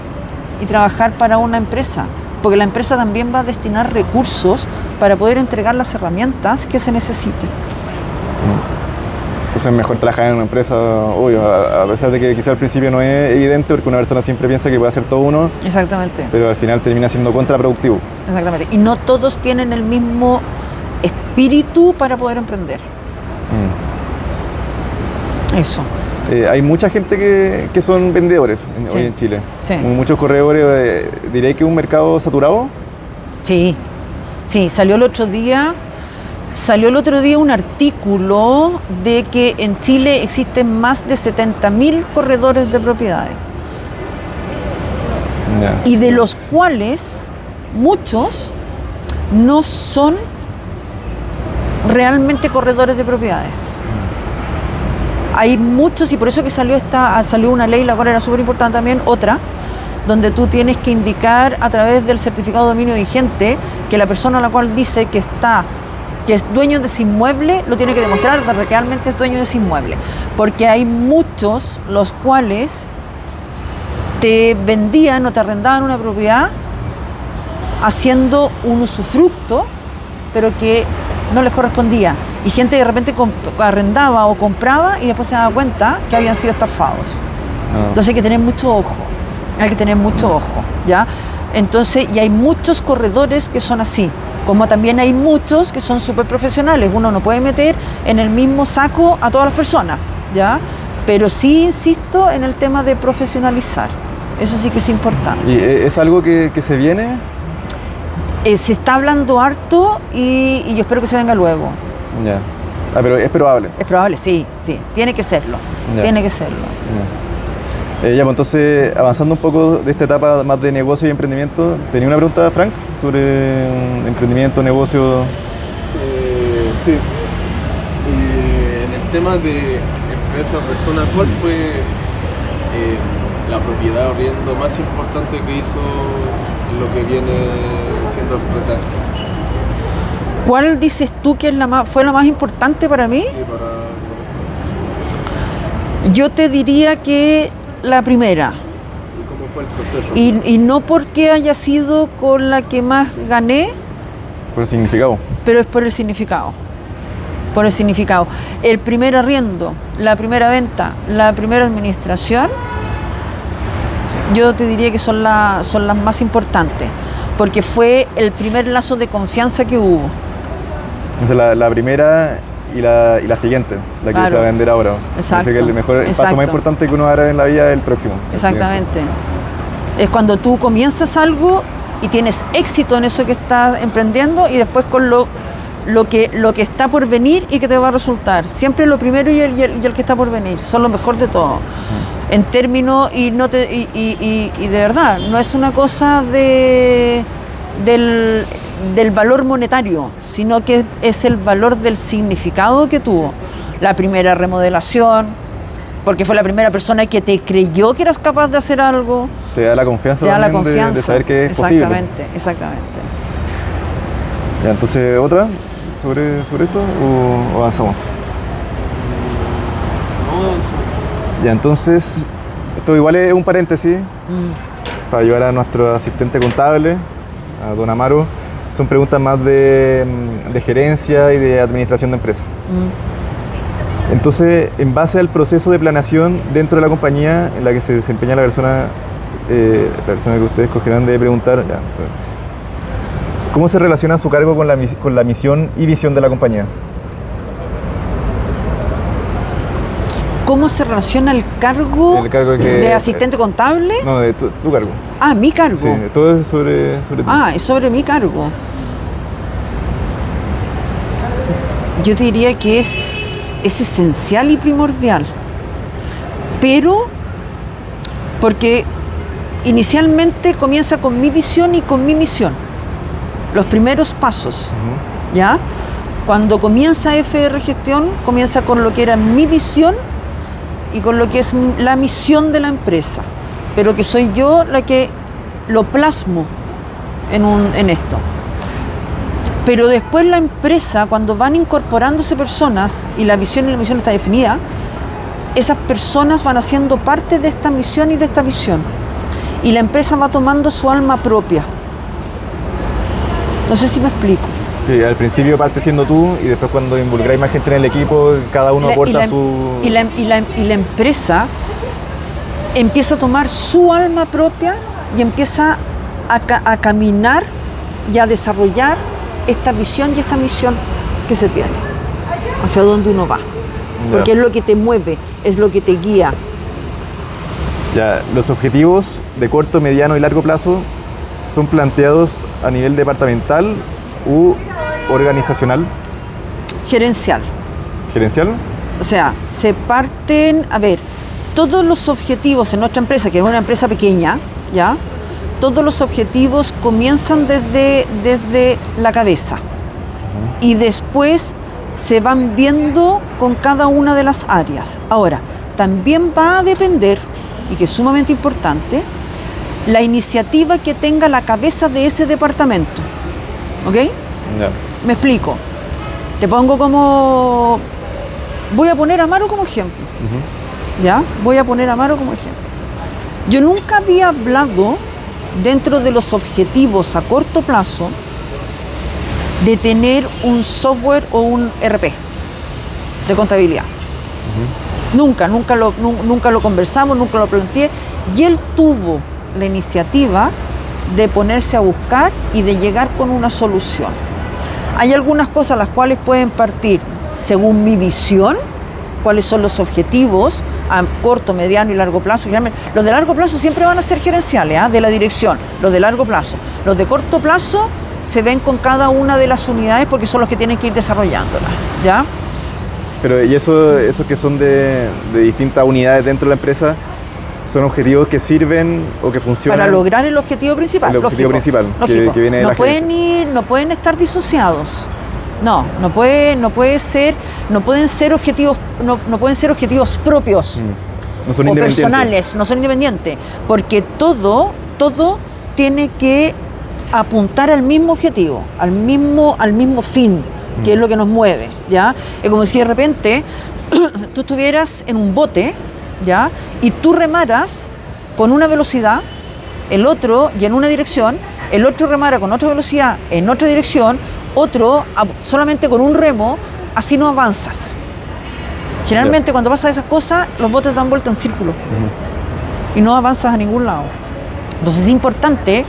y trabajar para una empresa, porque la empresa también va a destinar recursos para poder entregar las herramientas que se necesiten. Entonces es mejor trabajar en una empresa, obvio, a pesar de que quizá al principio no es evidente, porque una persona siempre piensa que puede hacer todo uno. Exactamente. Pero al final termina siendo contraproductivo. Exactamente. Y no todos tienen el mismo espíritu para poder emprender. Eso. Hay mucha gente que son vendedores Sí. hoy en Chile. Sí. Muchos corredores. ¿Diré que es un mercado saturado? Sí, sí, salió el otro día un artículo de que en Chile existen más de 70.000 corredores de propiedades Ya. y de los cuales muchos no son realmente corredores de propiedades. Hay muchos, y por eso que salió una ley, la cual era súper importante también, otra, donde tú tienes que indicar a través del certificado de dominio vigente que la persona a la cual dice que es dueño de ese inmueble, lo tiene que demostrar de que realmente es dueño de ese inmueble. Porque hay muchos los cuales te vendían o te arrendaban una propiedad haciendo un usufructo, pero que no les correspondía. Y gente de repente arrendaba o compraba y después se daba cuenta que habían sido estafados. Entonces hay que tener mucho ojo. Hay que tener mucho ojo, ¿ya? Entonces, y hay muchos corredores que son así, como también hay muchos que son súper profesionales. Uno no puede meter en el mismo saco a todas las personas, ¿ya? Pero sí insisto en el tema de profesionalizar. Eso sí que es importante. ¿Y es algo que se viene? Se está hablando harto y yo espero que se venga luego. Ya. Pero es probable. Es probable, sí, tiene que serlo. Ya. Tiene que serlo. Ya, pues entonces, avanzando un poco de esta etapa más de negocio y emprendimiento, tenía una pregunta, Frank, sobre emprendimiento, negocio. Sí. En el tema de empresa, persona, ¿cuál fue la propiedad o arriendo más importante que hizo en lo que viene siendo el retaje? ¿Cuál dices tú que fue la más importante para mí? Sí, Yo te diría que la primera. ¿Y cómo fue el proceso? Y no porque haya sido con la que más gané, Por el significado. pero es por el significado. Por el significado. El primer arriendo, la primera venta, la primera administración, yo te diría que son las más importantes, porque fue el primer lazo de confianza que hubo. Entonces la primera y la siguiente, la que Claro. se va a vender ahora. Exacto. Así que el paso Exacto. más importante que uno hará en la vida es el próximo. el Exactamente. Es cuando tú comienzas algo y tienes éxito en eso que estás emprendiendo y después con lo que está por venir y que te va a resultar. Siempre lo primero y el que está por venir. Son lo mejor de todo. En términos, y de verdad, no es una cosa del valor monetario, sino que es el valor del significado que tuvo. La primera remodelación, porque fue la primera persona que te creyó que eras capaz de hacer algo. Te da la confianza, Te da la también confianza. de saber que es posible. Exactamente. Ya, entonces, ¿otra sobre esto o avanzamos? Ya, entonces, esto igual es un paréntesis para ayudar a nuestro asistente contable, a don Amaro. Son preguntas más de gerencia y de administración de empresa. Entonces, en base al proceso de planeación dentro de la compañía en la que se desempeña la persona que ustedes escogerán, debe preguntar, ya, entonces, ¿cómo se relaciona su cargo con la misión y visión de la compañía? ¿Cómo se relaciona el cargo, El cargo de asistente contable? No, de tu cargo. Ah, mi cargo. Sí, todo es sobre ti. Ah, es sobre mi cargo. Yo te diría que es esencial y primordial. Pero, porque inicialmente comienza con mi visión y con mi misión. Los primeros pasos, ¿ya? Cuando comienza FR Gestión, comienza con lo que era mi visión y con lo que es la misión de la empresa, pero que soy yo la que lo plasmo en esto. Pero después la empresa, cuando van incorporándose personas y la visión y la misión está definida, esas personas van haciendo parte de esta misión y de esta visión. Y la empresa va tomando su alma propia. No sé si me explico. Sí, al principio parte siendo tú y después cuando involucráis más gente en el equipo, cada uno aporta su... Y la empresa empieza a tomar su alma propia y empieza a caminar y a desarrollar esta visión y esta misión que se tiene, hacia dónde uno va. porque es lo que te mueve, es lo que te guía. Ya, los objetivos de corto, mediano y largo plazo son planteados a nivel departamental u organizacional. Gerencial. ¿Gerencial? O sea, se parten, a ver, todos los objetivos en nuestra empresa, que es una empresa pequeña, ¿ya? Todos los objetivos comienzan desde la cabeza y después se van viendo con cada una de las áreas. Ahora, también va a depender, y que es sumamente importante, la iniciativa que tenga la cabeza de ese departamento. ¿Ok? Ya. Me explico. Te pongo como... Voy a poner a Amaro como ejemplo. ¿Ya? Voy a poner a Amaro como ejemplo. Yo nunca había hablado dentro de los objetivos a corto plazo de tener un software o un ERP de contabilidad. Nunca lo conversamos, nunca lo planteé, y él tuvo la iniciativa de ponerse a buscar y de llegar con una solución. Hay algunas cosas las cuales pueden partir según mi visión, cuáles son los objetivos a corto, mediano y largo plazo. Los de largo plazo siempre van a ser gerenciales, de la dirección, los de largo plazo. Los de corto plazo se ven con cada una de las unidades porque son los que tienen que ir desarrollándolas, ¿ya? Pero ¿y eso que son de distintas unidades dentro de la empresa, son objetivos que sirven o que funcionan? Para lograr el objetivo principal. El objetivo principal, lógico. Que viene de no la gerencia. No pueden estar disociados. No pueden ser objetivos propios. No son o independientes. Personales, no son independientes, porque todo tiene que apuntar al mismo objetivo, al mismo fin, que es lo que nos mueve, ¿ya? Es como si de repente tú estuvieras en un bote, ¿ya? Y tú remaras con una velocidad, el otro y en una dirección, el otro remara con otra velocidad en otra dirección, otro solamente con un remo, así no avanzas. Generalmente cuando pasa esas cosas, los botes dan vuelta en círculo y no avanzas a ningún lado. Entonces es importante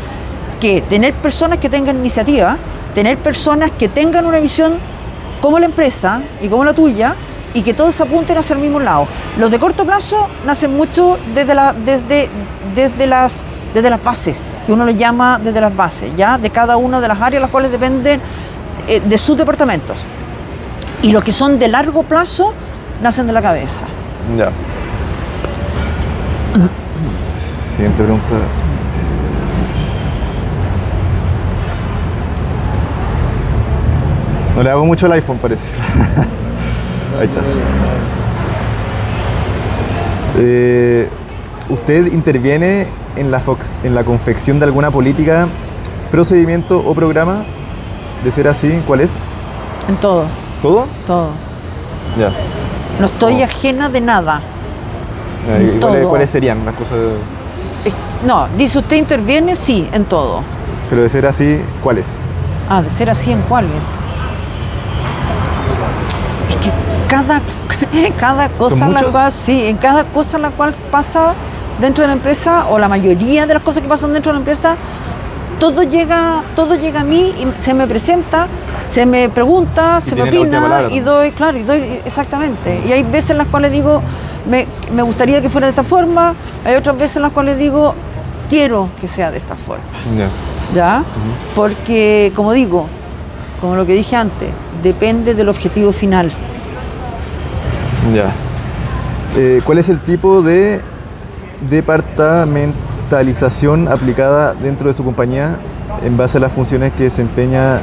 que tener personas que tengan iniciativa, tener personas que tengan una visión como la empresa y como la tuya, y que todos apunten hacia el mismo lado. Los de corto plazo nacen mucho desde las bases, que uno lo llama desde las bases, ¿ya? De cada una de las áreas las cuales dependen de sus departamentos. Y los que son de largo plazo nacen de la cabeza. Ya. Siguiente pregunta. No le hago mucho al iPhone, parece. Ahí está. ¿Usted interviene en la confección de alguna política, procedimiento o programa? De ser así, ¿cuál es? En todo. ¿Todo? Todo. Ya. No estoy ajena de nada. ¿Cuáles serían las cosas? No, dice usted interviene, sí, en todo. Pero de ser así, ¿cuáles? De ser así, ¿en cuáles? Es que cada cosa la cual, sí, en cada cosa la cual pasa dentro de la empresa, o la mayoría de las cosas que pasan dentro de la empresa, todo llega a mí y se me presenta, se me pregunta, se me opina y doy, exactamente. Y hay veces en las cuales digo, me gustaría que fuera de esta forma, hay otras veces en las cuales digo, quiero que sea de esta forma. ¿Ya? Porque, como lo que dije antes, depende del objetivo final. Ya. ¿Cuál es el tipo de departamentalización aplicada dentro de su compañía en base a las funciones que desempeña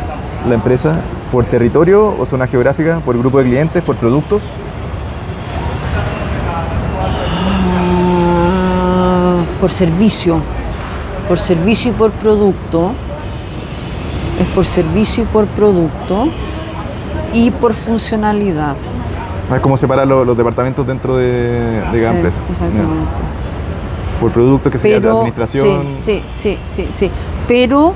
la empresa? ¿Por territorio o zona geográfica? ¿Por grupo de clientes? ¿Por productos? Por servicio. Por servicio y por producto. Es por servicio y por producto. Y por funcionalidad. Es como separar los departamentos dentro de cada empresa. Exactamente. Por producto que sería de administración. Sí. Pero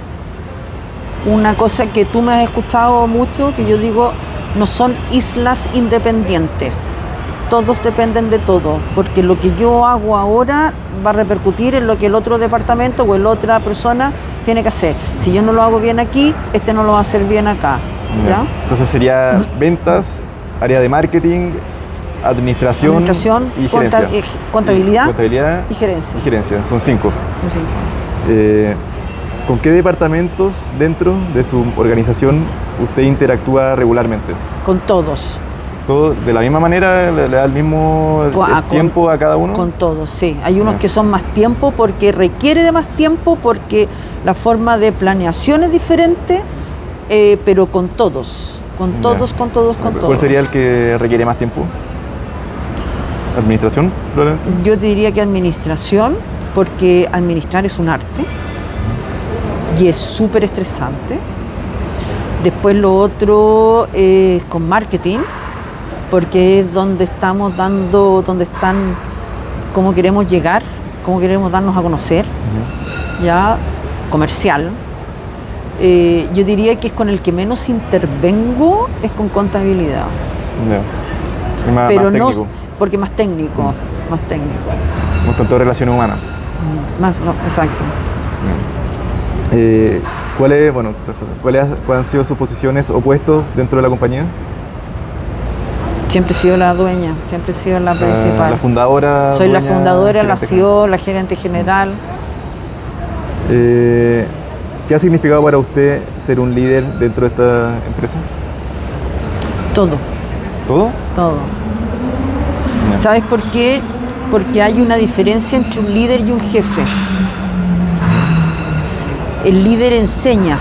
una cosa que tú me has escuchado mucho, que yo digo, no son islas independientes. Todos dependen de todo, porque lo que yo hago ahora va a repercutir en lo que el otro departamento o la otra persona tiene que hacer. Si yo no lo hago bien aquí, este no lo va a hacer bien acá. ¿Ya? Entonces sería ventas, área de marketing administración y gerencia. Contabilidad y gerencia. Y gerencia, son 5. Son 5. ¿Con qué departamentos dentro de su organización usted interactúa regularmente? Con todos. ¿Todo de la misma manera? ¿Le da el mismo tiempo a cada uno? Con todos, sí. Hay unos que son más tiempo porque requiere de más tiempo, porque la forma de planeación es diferente, pero con todos. Con todos. ¿Cuál sería el que requiere más tiempo? ¿Administración, probablemente? Yo te diría que administración, porque administrar es un arte y es súper estresante. Después lo otro es con marketing, porque es donde estamos donde están, cómo queremos llegar, cómo queremos darnos a conocer, ya, comercial. Yo diría que es con el que menos intervengo, es con contabilidad. Más pero técnico. No, porque más técnico. No tanto relaciones humanas. Exacto. ¿Cuáles han sido sus posiciones o puestos dentro de la compañía? Siempre he sido la dueña, siempre he sido la principal. La fundadora. Soy la fundadora, la CEO, la gerente general. ¿Qué ha significado para usted ser un líder dentro de esta empresa? Todo. ¿Todo? Todo. No. ¿Sabes por qué? Porque hay una diferencia entre un líder y un jefe. El líder enseña,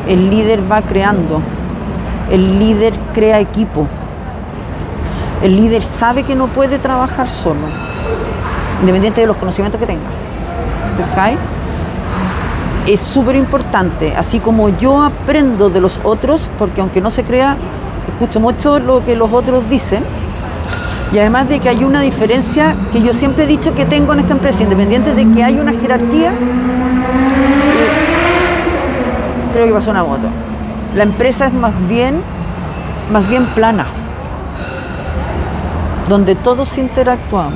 el líder va creando, el líder crea equipo, el líder sabe que no puede trabajar solo, independiente de los conocimientos que tenga. ¿Fijáis? Es súper importante, así como yo aprendo de los otros, porque aunque no se crea, escucho mucho lo que los otros dicen, y además de que hay una diferencia que yo siempre he dicho que tengo en esta empresa, independiente de que hay una jerarquía, creo que pasó una moto. La empresa es más bien plana, donde todos interactuamos.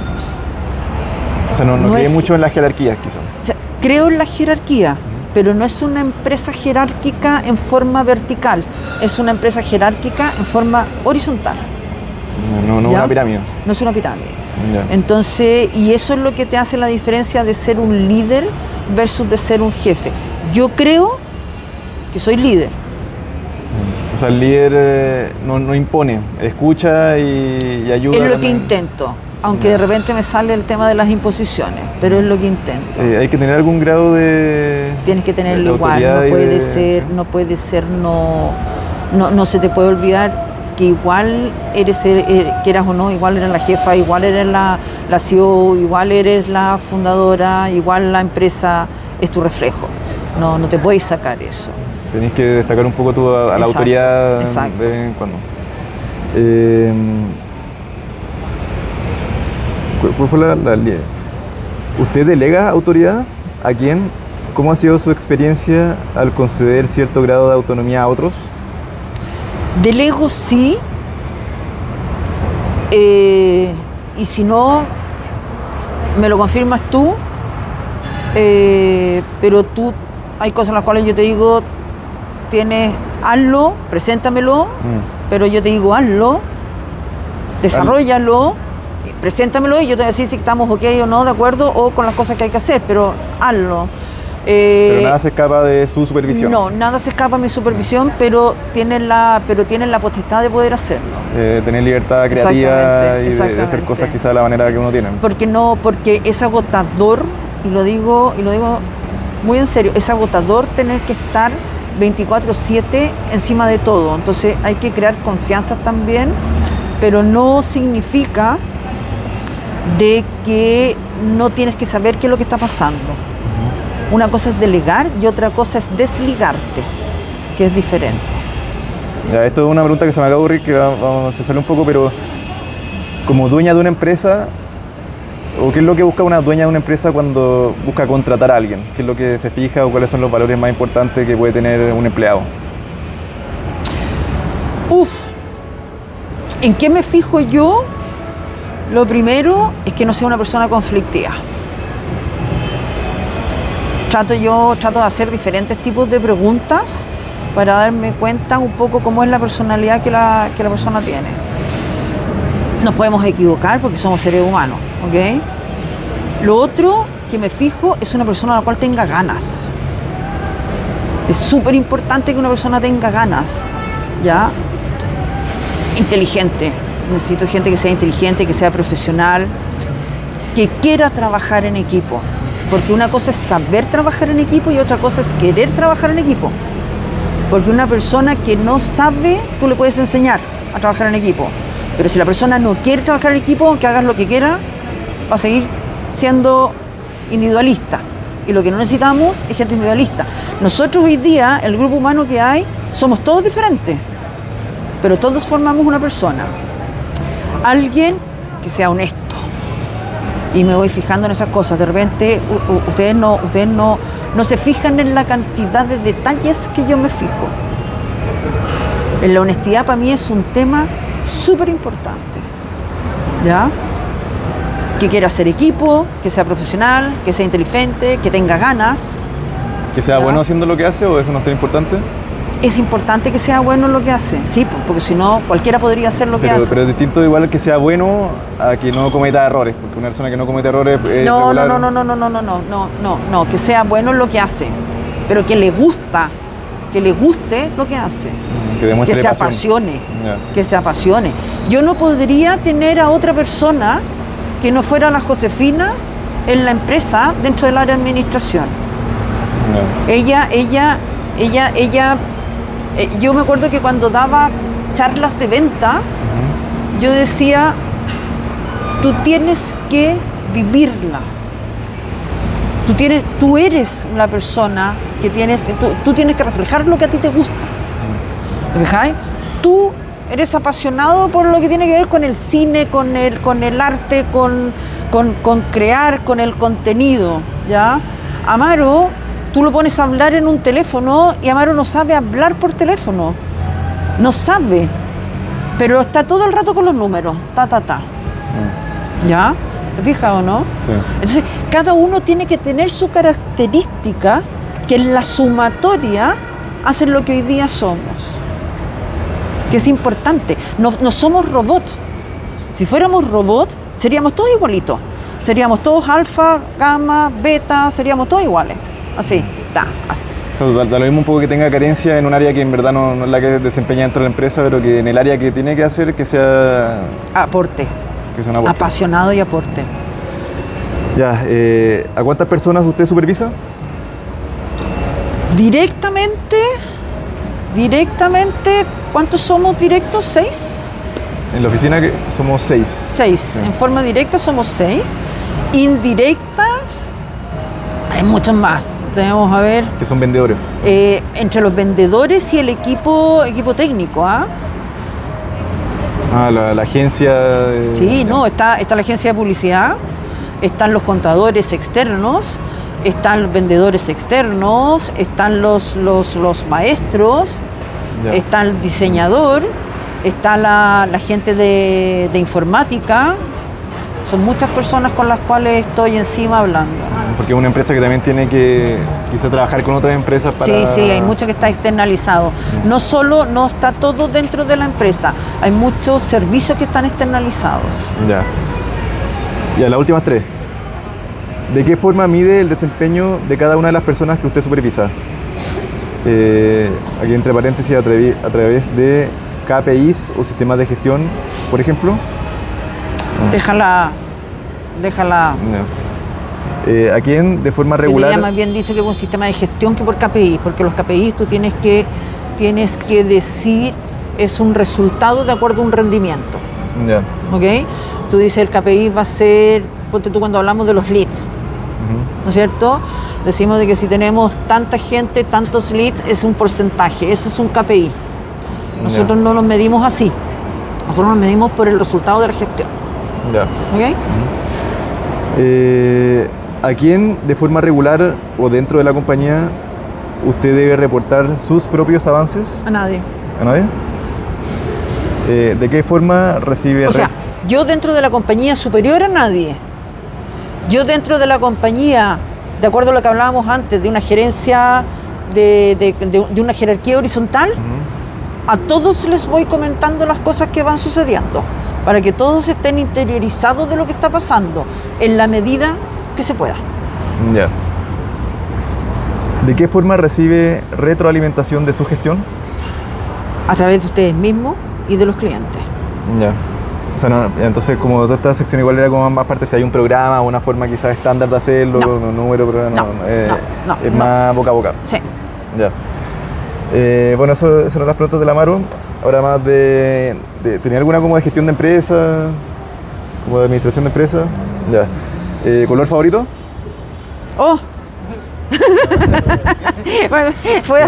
O sea, no cree mucho en las jerarquías, quizás. O sea, creo en la jerarquía, pero no es una empresa jerárquica en forma vertical, es una empresa jerárquica en forma horizontal. No una pirámide. No es una pirámide. Ya. Entonces, y eso es lo que te hace la diferencia de ser un líder versus de ser un jefe. Yo creo que soy líder. O sea, el líder no impone, escucha y ayuda. Es lo que intento, aunque de repente me sale el tema de las imposiciones, pero es lo que intento. ¿Hay que tener algún grado de... Tienes que tenerlo igual, no se te puede olvidar que igual quieras o no, igual eres la jefa, igual eres la CEO, igual eres la fundadora, igual la empresa es tu reflejo. No te puedes sacar eso. Tenés que destacar un poco tú a la autoridad de vez en cuando. ¿Cuál fue ¿Usted delega autoridad? ¿A quién? ¿Cómo ha sido su experiencia al conceder cierto grado de autonomía a otros? Delego sí, y si no, me lo confirmas tú, pero tú, hay cosas en las cuales yo te digo, hazlo, preséntamelo, pero yo te digo, hazlo, desarróllalo, preséntamelo y yo te voy a decir si estamos ok o no, de acuerdo, o con las cosas que hay que hacer, pero hazlo. Pero nada se escapa de su supervisión. No, nada se escapa de mi supervisión, pero tienen la potestad de poder hacerlo. Tener libertad creativa y de hacer cosas quizás de la manera que uno tiene. Porque es agotador, y lo digo muy en serio, es agotador tener que estar 24/7 encima de todo. Entonces hay que crear confianza también, pero no significa de que no tienes que saber qué es lo que está pasando. Una cosa es delegar y otra cosa es desligarte, que es diferente. Ya, esto es una pregunta que se me acaba de ocurrir, que se sale un poco, pero como dueña de una empresa, ¿o qué es lo que busca una dueña de una empresa cuando busca contratar a alguien? ¿Qué es lo que se fija o cuáles son los valores más importantes que puede tener un empleado? ¿En qué me fijo yo? Lo primero es que no sea una persona conflictiva. Trato de hacer diferentes tipos de preguntas para darme cuenta un poco cómo es la personalidad que la persona tiene. Nos podemos equivocar porque somos seres humanos, ¿ok? Lo otro que me fijo es una persona a la cual tenga ganas. Es súper importante que una persona tenga ganas, ¿ya? Inteligente. Necesito gente que sea inteligente, que sea profesional, que quiera trabajar en equipo. Porque una cosa es saber trabajar en equipo y otra cosa es querer trabajar en equipo. Porque una persona que no sabe, tú le puedes enseñar a trabajar en equipo. Pero si la persona no quiere trabajar en equipo, aunque hagas lo que quiera, va a seguir siendo individualista. Y lo que no necesitamos es gente individualista. Nosotros hoy día, el grupo humano que hay, somos todos diferentes. Pero todos formamos una persona. Alguien que sea honesto. Y me voy fijando en esas cosas. De repente, ustedes no se fijan en la cantidad de detalles que yo me fijo. La honestidad para mí es un tema súper importante. ¿Ya? Que quiera hacer equipo, que sea profesional, que sea inteligente, que tenga ganas. ¿Que sea bueno haciendo lo que hace o eso no es tan importante? Es importante que sea bueno en lo que hace, sí, porque si no, cualquiera podría hacer lo que hace. Pero es distinto igual que sea bueno a que no cometa errores, porque una persona que no comete errores es no, regular. que sea bueno en lo que hace, pero que le guste lo que hace. Que se apasione, que se apasione. Yo no podría tener a otra persona que no fuera la Josefina en la empresa dentro del área de administración. Ella, yo me acuerdo que cuando daba charlas de venta, yo decía, tú tienes que vivirla. Tú eres la persona que tú tienes que reflejar lo que a ti te gusta. ¿Me fijáis? Tú eres apasionado por lo que tiene que ver con el cine, con el arte, con crear, con el contenido, ¿ya? Amaro, tú lo pones a hablar en un teléfono y Amaro no sabe hablar por teléfono. No sabe. Pero está todo el rato con los números. ¿Ya? ¿Te fijas o no? Sí. Entonces, cada uno tiene que tener su característica que en la sumatoria hacen lo que hoy día somos. Que es importante. No somos robots. Si fuéramos robots, seríamos todos igualitos. Seríamos todos alfa, gamma, beta, seríamos todos iguales. Así, así. Da lo mismo un poco que tenga carencia en un área que en verdad no es la que desempeña dentro de la empresa, pero que en el área que tiene que hacer que sea... Aporte. Que sea un aporte. Apasionado y aporte. Ya, ¿a cuántas personas usted supervisa? Directamente, ¿cuántos somos directos? 6. En la oficina que somos 6. 6. Sí. En forma directa somos 6. Indirecta, hay muchos más. Tenemos, a ver... Que son vendedores. Entre los vendedores y el equipo técnico, ¿ah? La agencia... Sí, no, está la agencia de publicidad, están los contadores externos, están los vendedores externos, están los maestros, Ya. está el diseñador, está la gente de informática. Son muchas personas con las cuales estoy encima hablando. Porque es una empresa que también tiene que quizá trabajar con otras empresas para... Sí, hay mucho que está externalizado. No está todo dentro de la empresa. Hay muchos servicios que están externalizados. Ya, las últimas 3. ¿De qué forma mide el desempeño de cada una de las personas que usted supervisa? Aquí entre paréntesis, a través de KPIs o sistemas de gestión, por ejemplo. Déjala. No. ¿A quién de forma regular? Yo diría más bien dicho que es un sistema de gestión que por KPI, porque los KPIs tú tienes que decir es un resultado de acuerdo a un rendimiento. Ya. ¿Ok? Tú dices el KPI va a ser, ponte tú cuando hablamos de los leads, ¿no es cierto? Decimos de que si tenemos tanta gente, tantos leads, es un porcentaje, ese es un KPI. Nosotros no nos medimos así, nosotros nos medimos por el resultado de la gestión. Ya. ¿Ok? ¿A quién de forma regular o dentro de la compañía usted debe reportar sus propios avances? A nadie. ¿A nadie? ¿De qué forma recibe? O sea, yo dentro de la compañía superior a nadie. Yo dentro de la compañía, de acuerdo a lo que hablábamos antes, de una gerencia, de una jerarquía horizontal, a todos les voy comentando las cosas que van sucediendo, para que todos estén interiorizados de lo que está pasando, en la medida que se pueda. Ya. ¿De qué forma recibe retroalimentación de su gestión? A través de ustedes mismos y de los clientes. Ya. O sea, no, entonces, como toda esta sección igual era como más parte, si hay un programa, una forma quizás estándar de hacerlo, un número, pero es más boca a boca. Sí. Ya. Bueno, eso eran las preguntas de la Maru. Ahora más ¿tenía alguna como de gestión de empresa? ¿Como de administración de empresa? Ya. ¿Color favorito? ¡Oh! Bueno, fue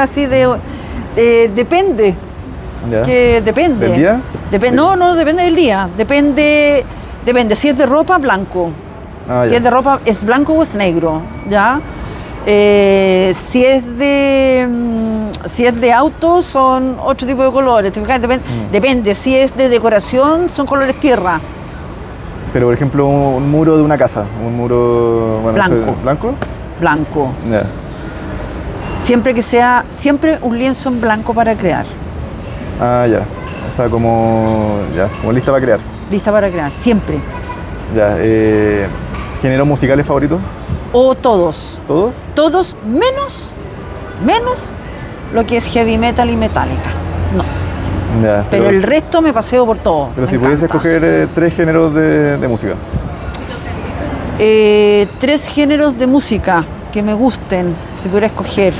así depende. Ya. Que depende. ¿Del día? No, depende del día. Depende. Si es de ropa, blanco. Si es de ropa, es blanco o es negro, ¿ya? Si es de autos, son 8 tipos de colores. Depende. Si es de decoración, son colores tierra. Pero, por ejemplo, un muro de una casa, un muro... Bueno, blanco. ¿Blanco? Blanco. Ya. Siempre un lienzo en blanco para crear. Ah, ya. O sea, como lista para crear. Lista para crear, siempre. Ya. ¿Géneros musicales favoritos? O todos. ¿Todos? Todos menos lo que es heavy metal y metálica. No. Ya, pero el resto me paseo por todo. Pero si pudiese escoger 3 géneros de música. 3 géneros de música que me gusten, si pudiera escoger.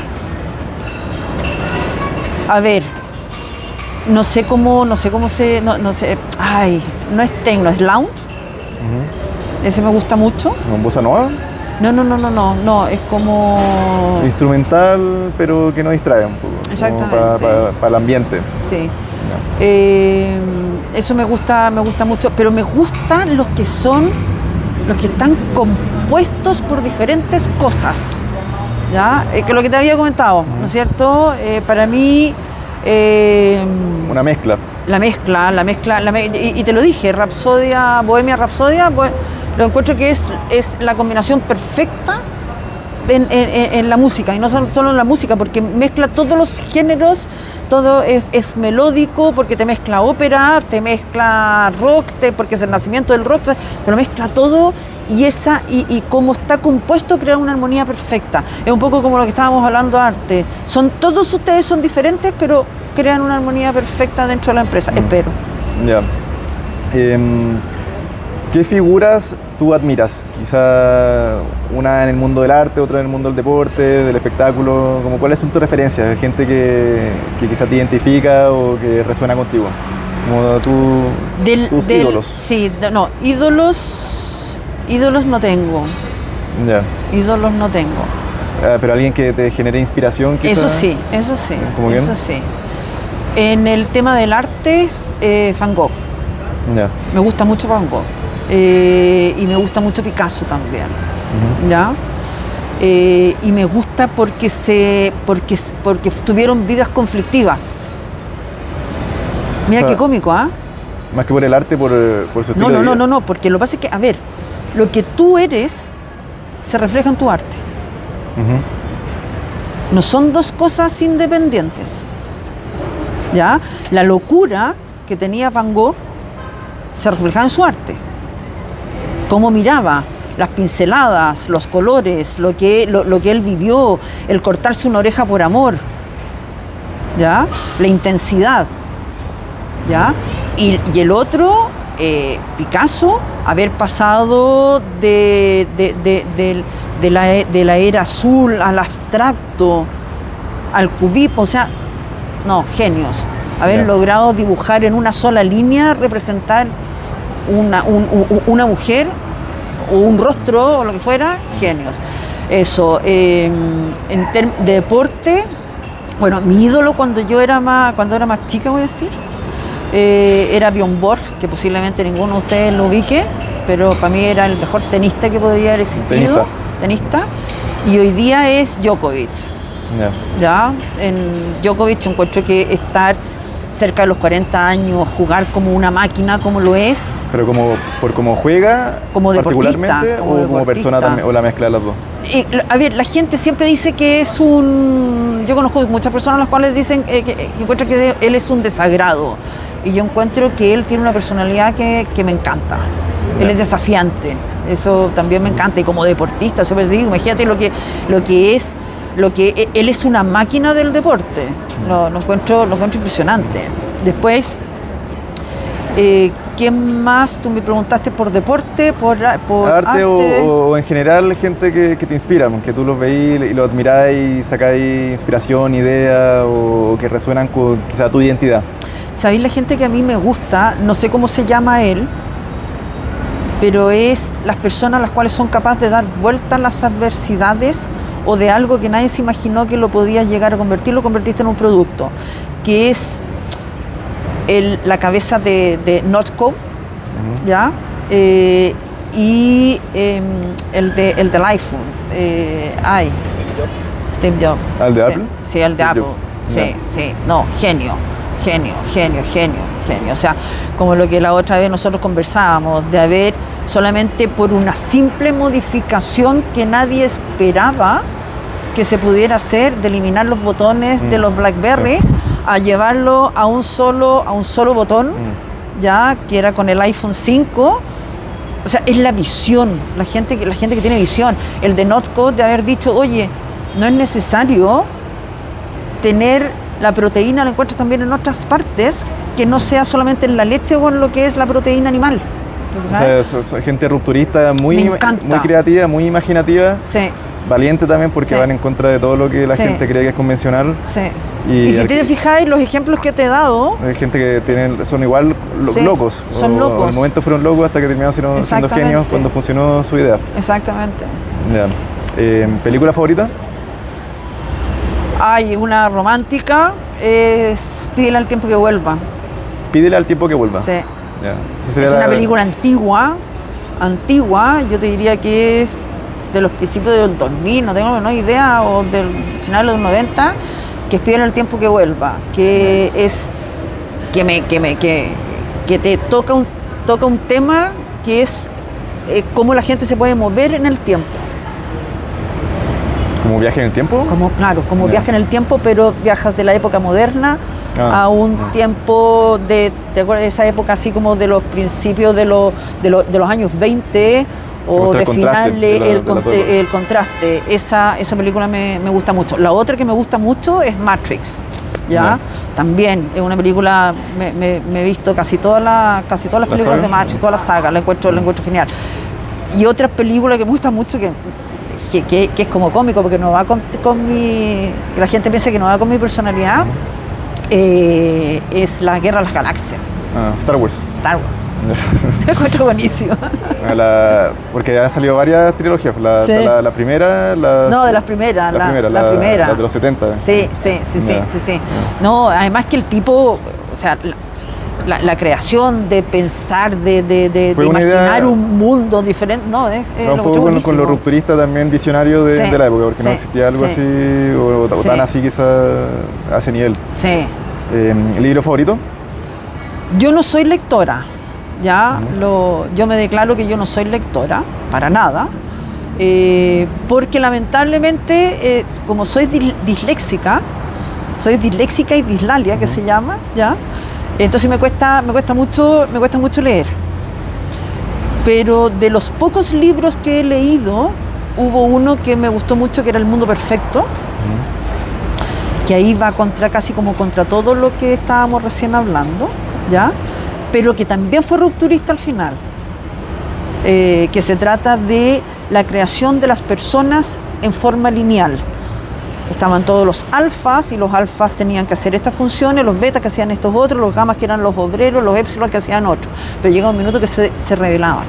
A ver, no sé cómo se, no sé, no es techno, es lounge. Ese me gusta mucho. ¿Con bossa nova? No, es como... Instrumental, pero que no distrae un poco. Exactamente. Para el ambiente. Sí. Eso me gusta mucho, pero me gustan los que están compuestos por diferentes cosas, ¿ya? Que es lo que te había comentado, ¿no es cierto? Para mí... una mezcla. La mezcla, y te lo dije, Bohemia Rhapsodia, pues, lo encuentro que es la combinación perfecta en la música, y no solo en la música, porque mezcla todos los géneros, todo es melódico, porque te mezcla ópera, te mezcla rock, porque es el nacimiento del rock, te lo mezcla todo, y cómo está compuesto crea una armonía perfecta. Es un poco como lo que estábamos hablando antes. Todos ustedes son diferentes, pero crean una armonía perfecta dentro de la empresa, espero. Ya. ¿Qué figuras tú admiras? Quizá una en el mundo del arte, otra en el mundo del deporte, del espectáculo. ¿Cuáles son tus referencias? Gente que quizá te identifica o que resuena contigo. Como tus ídolos. Sí, no, ídolos no tengo. Ya. Ídolos no tengo. Pero alguien que te genere inspiración, quizá. Eso sí. ¿Cómo quién? Eso sí. En el tema del arte, Van Gogh. Ya. Me gusta mucho Van Gogh. Y me gusta mucho Picasso también. ¿Ya? Y me gusta porque tuvieron vidas conflictivas. Mira, o sea, qué cómico, ¿ah? Más que por el arte, por su estilo de vida. No, porque lo que pasa es que, a ver, lo que tú eres se refleja en tu arte. No son dos cosas independientes. ¿Ya? La locura que tenía Van Gogh se reflejaba en su arte. Cómo miraba, las pinceladas, los colores, lo que él vivió, el cortarse una oreja por amor, ¿ya? La intensidad, ¿ya? Y el otro, Picasso, haber pasado de la era azul al abstracto, al cubismo, o sea, no, genios. Haber logrado dibujar en una sola línea, representar una mujer o un rostro o lo que fuera, genios. Eso. En de deporte, bueno, mi ídolo cuando era más chica, voy a decir, era Björn Borg, que posiblemente ninguno de ustedes lo ubique, pero para mí era el mejor tenista que podría haber existido. Tenista. Y hoy día es Djokovic. ¿Ya? En Djokovic encuentro que estar cerca de los 40 años, jugar como una máquina como lo es. Pero por cómo juega, como particularmente, como persona también, o la mezcla de las dos. A ver, la gente siempre dice que es un... Yo conozco muchas personas las cuales dicen que encuentran que él es un desagrado. y yo encuentro que él tiene una personalidad que me encanta. Él es desafiante, eso también me encanta, y como deportista, siempre te digo, imagínate lo que él es una máquina del deporte, lo encuentro impresionante. Después, ¿qué más? Tú me preguntaste por deporte, por arte. O en general gente que te inspira, que tú los veís y los admiráis y sacáis inspiración, idea o que resuenan con quizá tu identidad. ¿Sabéis la gente que a mí me gusta? No sé cómo se llama él, pero es las personas las cuales son capaces de dar vuelta a las adversidades o de algo que nadie se imaginó que lo podía llegar a convertir, lo convertiste en un producto, que es la cabeza de Notco, ¿ya? Y el del iPhone, Steve Jobs. ¿Al de Apple? Sí, el de Steve Apple, Jobs. sí, no, genio. O sea, como lo que la otra vez nosotros conversábamos, de haber solamente por una simple modificación que nadie esperaba que se pudiera hacer, de eliminar los botones de los BlackBerry, a llevarlo a un solo botón, ya que era con el iPhone 5. O sea, es la visión, la gente que tiene visión. El de Notco de haber dicho, oye, no es necesario tener la proteína, la encuentras también en otras partes, que no sea solamente en la leche o en lo que es la proteína animal. O sea, son gente rupturista, muy creativa, muy imaginativa. Sí. Valiente también, porque van en contra de todo lo que la gente cree que es convencional. Sí. Y si te fijáis, los ejemplos que te he dado... Hay gente que son igual locos. Son locos. En el momento fueron locos hasta que terminaron siendo genios cuando funcionó su idea. Exactamente. Ya. ¿Película favorita? Hay una romántica, es Pídele al tiempo que vuelva. Pídele al tiempo que vuelva. Sí. Ya. Es una película antigua, yo te diría que es de los principios del 2000, no tengo no idea, o del final de los 90, que es Pídele al tiempo que vuelva, que es que te toca un tema que es cómo la gente se puede mover en el tiempo. ¿Como viaje en el tiempo? Como viaje en el tiempo, pero viajas de la época moderna a un tiempo ¿te acuerdas de esa época así como de los principios de los años 20 o de finales, el contraste? Esa película me gusta mucho. La otra que me gusta mucho es Matrix, ¿ya? También es una película, me he visto casi todas las películas de Matrix, toda la saga, la encuentro genial. Y otra película que me gusta mucho que es como cómico, porque no va con mi... La gente piensa que no va con mi personalidad, es La Guerra de las Galaxias. Star Wars. Me encuentro buenísimo. Porque han salido varias trilogías. La primera... No, de las primeras. La primera. La de los 70. Sí. No, además que el tipo... O sea, la creación de pensar, de imaginar un mundo diferente, no, es un poco con lo rupturista también visionario de la época, porque no existía algo así, o tan así quizá a ese nivel. Sí. ¿Libro favorito? Yo no soy lectora, ¿ya? Yo me declaro que yo no soy lectora, para nada, porque lamentablemente, como soy disléxica y dislalia, que se llama, ¿ya? Entonces me cuesta mucho leer. Pero de los pocos libros que he leído, hubo uno que me gustó mucho, que era El Mundo Perfecto, que ahí va casi como contra todo lo que estábamos recién hablando, ¿ya? Pero que también fue rupturista al final, que se trata de la creación de las personas en forma lineal. Estaban todos los alfas, y los alfas tenían que hacer estas funciones, los betas que hacían estos otros, los gamas que eran los obreros, los épsilon que hacían otros. Pero llega un minuto que se rebelaban.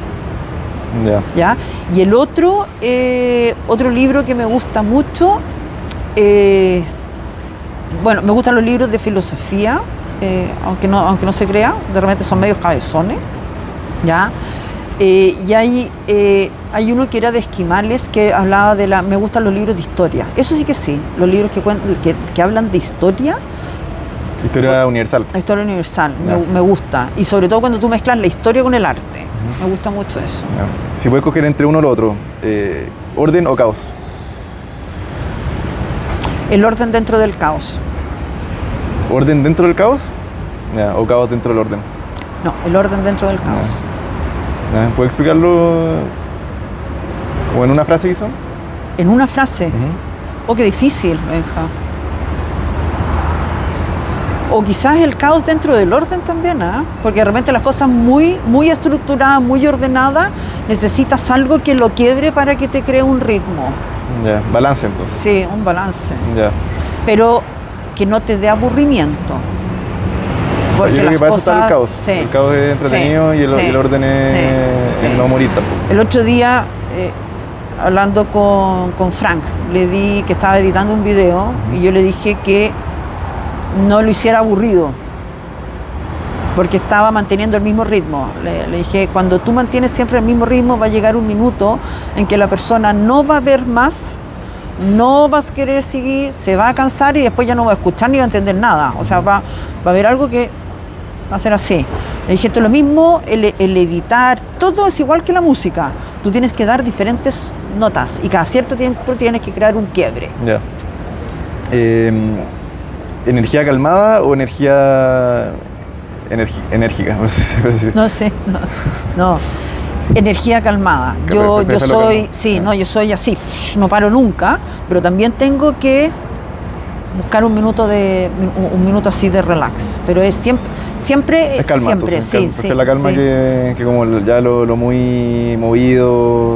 ¿Ya? Y el otro libro que me gusta mucho, bueno, me gustan los libros de filosofía, aunque no se crea, de repente son medios cabezones, ¿ya? Y hay uno que era de Esquimales, que hablaba me gustan los libros de historia. Eso sí que sí, los libros que hablan de historia. Historia universal. La historia universal, me gusta. Y sobre todo cuando tú mezclas la historia con el arte. Me gusta mucho eso. Si puedes coger entre uno o lo otro, ¿orden o caos? El orden dentro del caos. ¿Orden dentro del caos? Ya, o caos dentro del orden. No, el orden dentro del caos. Ya, ¿puede explicarlo o en una frase quizá? En una frase. Ujú. Oh, qué difícil, Benja. O quizás el caos dentro del orden también, ¿ah? Porque de repente las cosas muy estructuradas, muy ordenadas, necesitas algo que lo quiebre para que te cree un ritmo. Ya, balance entonces. Sí, un balance. Ya. Pero que no te dé aburrimiento. Porque Yo creo que las para eso está el cosas... caos. Sí, El caos es entretenido sí, y el orden es sí, el sí. no morir tampoco. El otro día, hablando con Frank, le di que estaba editando un video y yo le dije que no lo hiciera aburrido, porque estaba manteniendo el mismo ritmo. Le dije, cuando tú mantienes siempre el mismo ritmo, va a llegar un minuto en que la persona no va a ver más, no vas a querer seguir, se va a cansar y después ya no va a escuchar ni va a entender nada. O sea, va a haber algo que va a ser así. Le dije, esto es lo mismo, el editar, todo es igual que la música. Tú tienes que dar diferentes notas y cada cierto tiempo tienes que crear un quiebre. Ya. ¿Energía calmada o energía enérgica? No sé, no. Energía calmada. Yo soy, sí, no, yo soy así, no paro nunca, pero también tengo que buscar un minuto así de relax. Pero es siempre, es calma, siempre, entonces, sí. Es la calma sí. que como ya lo muy movido.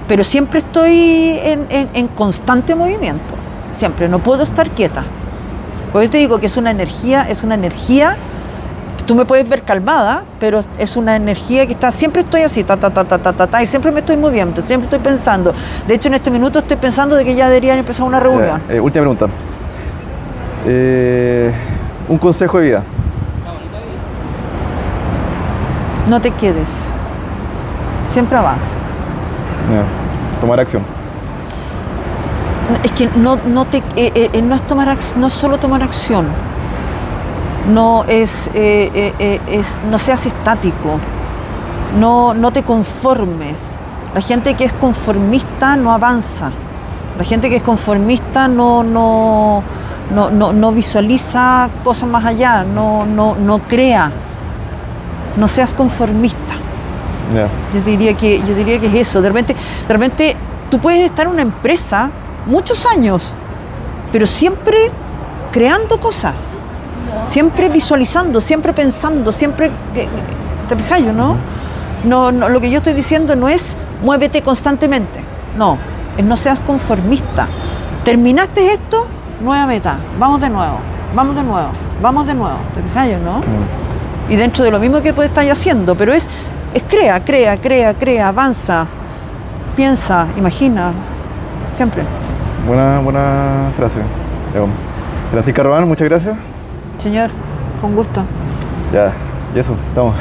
Pero siempre estoy en constante movimiento. Siempre, no puedo estar quieta. Por eso te digo que es una energía. Tú me puedes ver calmada, pero es una energía que está, siempre estoy así, y siempre me estoy moviendo, siempre estoy pensando. De hecho, en este minuto estoy pensando de que ya deberían empezar una reunión. Última pregunta. Un consejo de vida. No te quedes. Siempre avanza. Tomar acción. Es que no es tomar no es solo tomar acción. No no seas estático, no te conformes. La gente que es conformista no avanza. La gente que es conformista no visualiza cosas más allá, no crea. No seas conformista. Yeah. Yo diría que es eso. De repente tú puedes estar en una empresa muchos años, pero siempre creando cosas. Siempre visualizando, siempre pensando, siempre... ¿Te fijas yo, no? No, lo que yo estoy diciendo no es muévete constantemente. No, es no seas conformista. Terminaste esto, nueva meta. Vamos de nuevo. ¿Te fijas yo, no? Y dentro de lo mismo que puedes estar haciendo, pero es crea, avanza, piensa, imagina. Siempre. Buena frase. Francisca Román, muchas gracias. Señor, fue un gusto. Ya, y eso, estamos.